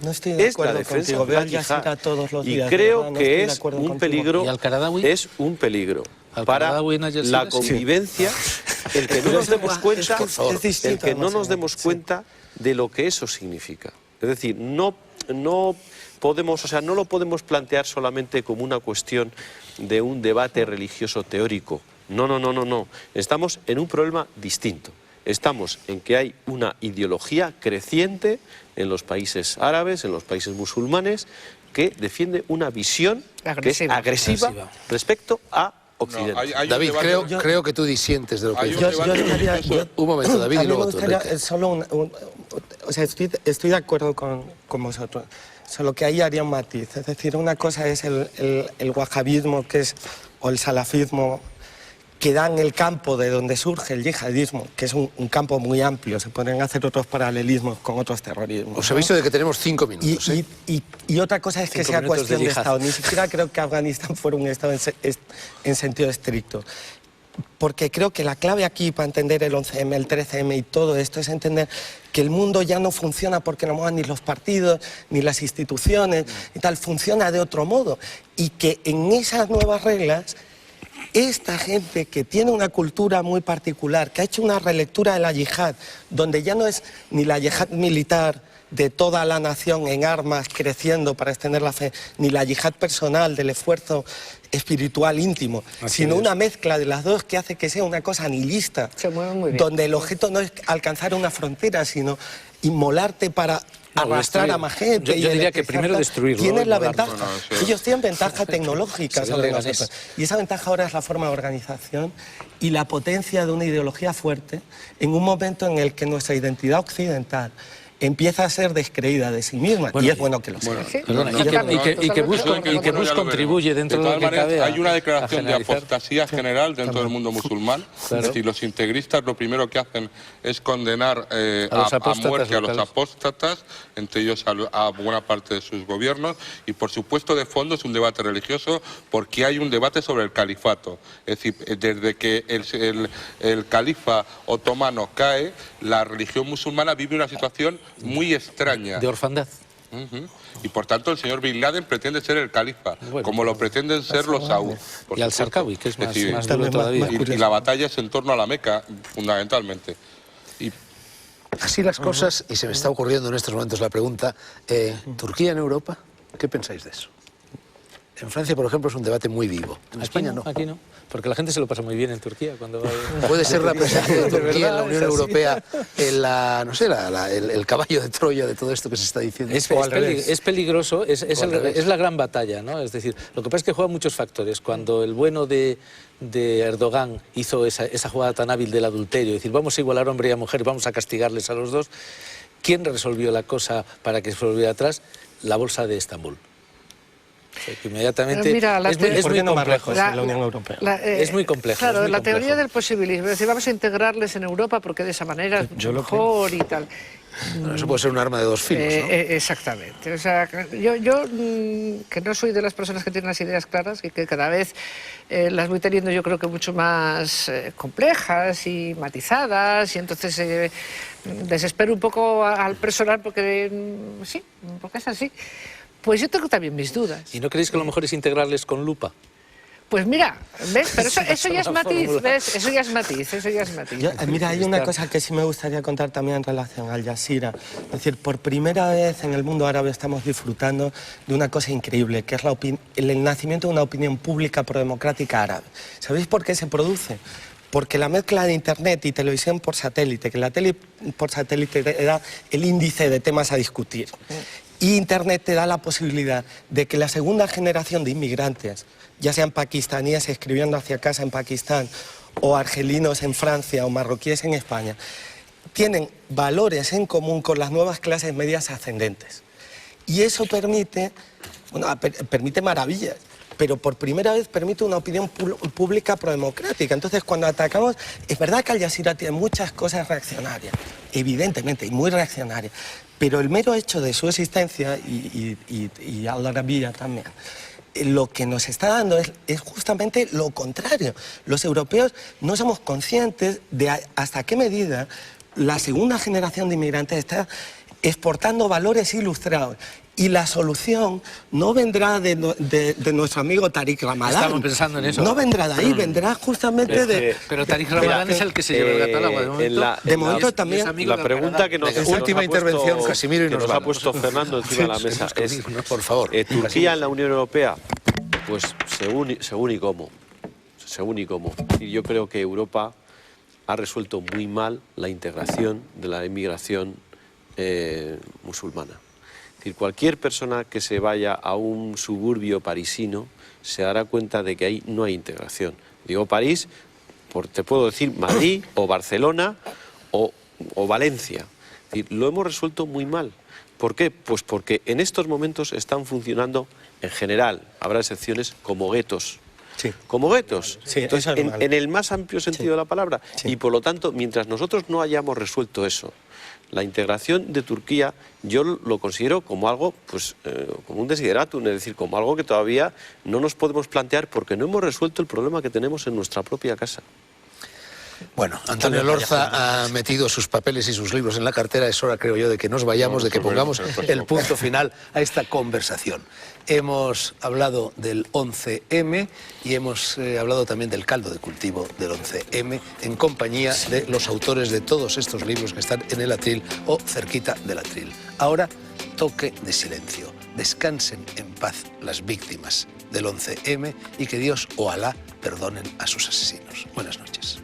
Speaker 3: No estoy de acuerdo contigo, veo Al Jazeera todos los días.
Speaker 5: Y creo que es un peligro,
Speaker 2: ¿Y Al-Qaradawi?
Speaker 5: es un peligro para la convivencia, el que no nos demos cuenta, el que no nos demos cuenta de lo que eso significa. Es decir, no podemos, o sea, no lo podemos plantear solamente como una cuestión de un debate religioso teórico. No. Estamos en un problema distinto. Estamos en que hay una ideología creciente en los países árabes, en los países musulmanes, que defiende una visión que es agresiva respecto a Occidente.
Speaker 6: Hay
Speaker 1: David,
Speaker 6: debate-
Speaker 1: creo que tú disientes de lo que
Speaker 6: Hay un
Speaker 1: dices.
Speaker 6: debate-
Speaker 1: Un momento, David,
Speaker 3: a
Speaker 1: y
Speaker 3: mí me
Speaker 1: luego tú,
Speaker 3: gustaría
Speaker 1: Enrique.
Speaker 3: solo o sea, estoy de acuerdo con vosotros. Solo que ahí haría un matiz. Es decir, una cosa es el wahabismo, que es, o el salafismo, que da en el campo de donde surge el yihadismo, que es un campo muy amplio. Se pueden hacer otros paralelismos con otros terrorismos.
Speaker 1: Os aviso de que tenemos 5
Speaker 3: Y,
Speaker 1: minutos. ¿eh?
Speaker 3: y otra cosa es que
Speaker 2: 5
Speaker 3: sea
Speaker 2: minutos
Speaker 3: cuestión
Speaker 2: de
Speaker 3: de
Speaker 2: yihad.
Speaker 3: Estado. Ni siquiera creo que Afganistán fuera un Estado en sentido estricto. Porque creo que la clave aquí para entender el 11M, el 13M y todo esto es entender que el mundo ya no funciona porque no muevan ni los partidos, ni las instituciones y tal, funciona de otro modo. Y que en esas nuevas reglas, esta gente que tiene una cultura muy particular, que ha hecho una relectura de la yihad, donde ya no es ni la yihad militar de toda la nación en armas creciendo para extender la fe, ni la yihad personal del esfuerzo espiritual íntimo, sino una mezcla de las dos que hace que sea una cosa nihilista,
Speaker 4: Se mueve muy bien.
Speaker 3: donde el objeto no es alcanzar una frontera, sino inmolarte para arrastrar a más gente.
Speaker 2: Yo
Speaker 3: y
Speaker 2: diría que
Speaker 3: electrizarla.
Speaker 2: primero destruirlo.
Speaker 3: Tienes la
Speaker 2: inmolarlo.
Speaker 3: ventaja.
Speaker 6: No, sí.
Speaker 3: Ellos tienen ventaja tecnológica
Speaker 2: Sería
Speaker 3: sobre
Speaker 2: Leganés.
Speaker 3: nosotros. Y esa ventaja ahora es la forma de organización y la potencia de una ideología fuerte en un momento en el que nuestra identidad occidental empieza a ser descreída de sí misma.
Speaker 2: Bueno,
Speaker 3: y es bueno que lo sea.
Speaker 4: Sí.
Speaker 2: Perdona,
Speaker 6: No,
Speaker 2: y que
Speaker 4: totalmente.
Speaker 2: Bush contribuye dentro de
Speaker 6: todas
Speaker 2: lo que
Speaker 6: maneras,
Speaker 2: cabe a-
Speaker 6: hay una
Speaker 2: a
Speaker 6: declaración de
Speaker 2: generalizar.
Speaker 6: apostasía general dentro del mundo musulmán.
Speaker 2: Claro.
Speaker 6: Es decir, los integristas lo primero que hacen es condenar
Speaker 2: los
Speaker 6: a
Speaker 2: apóstatas
Speaker 6: muerte a los
Speaker 2: locales.
Speaker 6: apóstatas, entre ellos a buena parte de sus gobiernos. Y por supuesto, de fondo es un debate religioso porque hay un debate sobre el califato. Es decir, desde que el califa otomano cae, la religión musulmana vive una situación muy extraña.
Speaker 2: de orfandad.
Speaker 6: Ujú. Y por tanto el señor Bin Laden pretende ser el califa,
Speaker 2: Bueno,
Speaker 6: como lo pretenden ser los Saud. por
Speaker 2: Y al
Speaker 6: supuesto.
Speaker 2: Sarkawi, que es más,
Speaker 6: decir,
Speaker 2: más duro
Speaker 3: También
Speaker 2: todavía.
Speaker 3: más
Speaker 6: y la batalla es en torno a la Meca, fundamentalmente. Y
Speaker 1: Así las cosas, y se me está ocurriendo en estos momentos la pregunta, ¿Turquía en Europa? ¿Qué pensáis de eso? En Francia, por ejemplo, es un debate muy vivo. En
Speaker 2: Aquí
Speaker 1: España no.
Speaker 2: Aquí no, porque la gente se lo pasa muy bien en Turquía cuando va...
Speaker 1: Puede ser la presencia de Turquía en la
Speaker 2: verdad,
Speaker 1: Unión
Speaker 2: es así.
Speaker 1: Europea no sé, el caballo de Troya de todo esto que se está diciendo.
Speaker 2: Es peligroso, es
Speaker 1: al revés.
Speaker 2: la gran batalla, ¿no? Es decir, lo que pasa es que juegan muchos factores. Cuando el bueno de Erdogan hizo esa jugada tan hábil del adulterio, es decir, vamos a igualar hombre y a mujer, vamos a castigarles a los dos, ¿quién resolvió la cosa para que se volviera atrás? La bolsa de Estambul. O sea, que inmediatamente
Speaker 4: Pero mira,
Speaker 2: es muy, es
Speaker 3: ¿Por
Speaker 2: muy
Speaker 3: qué no más
Speaker 2: complejo.
Speaker 3: lejos? La Unión Europea.
Speaker 2: Es muy complejo,
Speaker 4: Claro,
Speaker 2: es muy
Speaker 4: la
Speaker 2: complejo.
Speaker 4: teoría del posibilismo. Es decir, vamos a integrarles en Europa porque de esa manera es mucho
Speaker 3: Yo lo
Speaker 4: mejor y tal.
Speaker 1: Bueno, eso puede ser un arma de dos filos, ¿no?
Speaker 4: Exactamente. O sea, yo que no soy de las personas que tienen las ideas claras y que cada vez las voy teniendo yo creo que mucho más complejas y matizadas y entonces desespero un poco al personal porque sí, porque es así. Pues yo tengo también mis dudas.
Speaker 2: ¿Y no creéis que lo mejor es integrarles con lupa?
Speaker 4: Pues mira, ¿ves? Pero eso ya es
Speaker 2: una
Speaker 4: matiz,
Speaker 2: fórmula.
Speaker 4: ¿ves? Eso ya es matiz, eso ya es matiz.
Speaker 3: Mira, hay una cosa que sí me gustaría contar también en relación al Jazeera. Es decir, por primera vez en el mundo árabe estamos disfrutando de una cosa increíble, que es el nacimiento de una opinión pública prodemocrática árabe. ¿Sabéis por qué se produce? Porque la mezcla de Internet y televisión por satélite, que la tele por satélite te da el índice de temas a discutir. Y Internet te da la posibilidad de que la segunda generación de inmigrantes, ya sean pakistaníes escribiendo hacia casa en Pakistán, o argelinos en Francia, o marroquíes en España, tienen valores en común con las nuevas clases medias ascendentes. Y eso permite maravillas. pero por primera vez permite una opinión pública prodemocrática. Entonces, cuando atacamos, es verdad que Al Jazeera tiene muchas cosas reaccionarias, evidentemente, y muy reaccionarias, pero el mero hecho de su existencia, y Al Arabiya también, lo que nos está dando es justamente lo contrario. Los europeos no somos conscientes de hasta qué medida la segunda generación de inmigrantes está exportando valores ilustrados. Y la solución no vendrá de nuestro amigo Tariq Ramadán.
Speaker 2: Estamos pensando en eso.
Speaker 3: No vendrá de ahí, vendrá justamente de...
Speaker 2: Pero Tariq Ramadán es el que se lleva el gato al agua.
Speaker 3: De momento también...
Speaker 5: La pregunta que nos,
Speaker 1: última intervención, Casimiro, y
Speaker 5: que
Speaker 1: nos
Speaker 5: nos ha
Speaker 1: vamos.
Speaker 5: puesto Fernando encima de la mesa es,
Speaker 1: por favor.
Speaker 5: Turquía en la Unión Europea, pues según y cómo. Y yo creo que Europa ha resuelto muy mal la integración de la inmigración musulmana. Es decir, cualquier persona que se vaya a un suburbio parisino se dará cuenta de que ahí no hay integración. Digo París, te puedo decir Madrid o Barcelona o Valencia. Es decir, lo hemos resuelto muy mal. ¿Por qué? Pues porque en estos momentos están funcionando, en general, habrá excepciones, como guetos.
Speaker 3: Sí.
Speaker 5: Como guetos.
Speaker 3: Sí,
Speaker 5: entonces, en el más amplio sentido de la palabra.
Speaker 3: Sí.
Speaker 5: Y por lo tanto, mientras nosotros no hayamos resuelto eso, la integración de Turquía yo lo considero como algo, pues, como un desideratum, es decir, como algo que todavía no nos podemos plantear porque no hemos resuelto el problema que tenemos en nuestra propia casa.
Speaker 1: Bueno, Antonio Lorza ha metido sus papeles y sus libros en la cartera. Es hora, creo yo, de que nos vayamos, de que pongamos el punto final a esta conversación. Hemos hablado del 11M y hemos hablado también del caldo de cultivo del 11M en compañía de los autores de todos estos libros que están en el atril o cerquita del atril. Ahora, toque de silencio. Descansen en paz las víctimas del 11M y que Dios o Alá perdonen a sus asesinos. Buenas noches.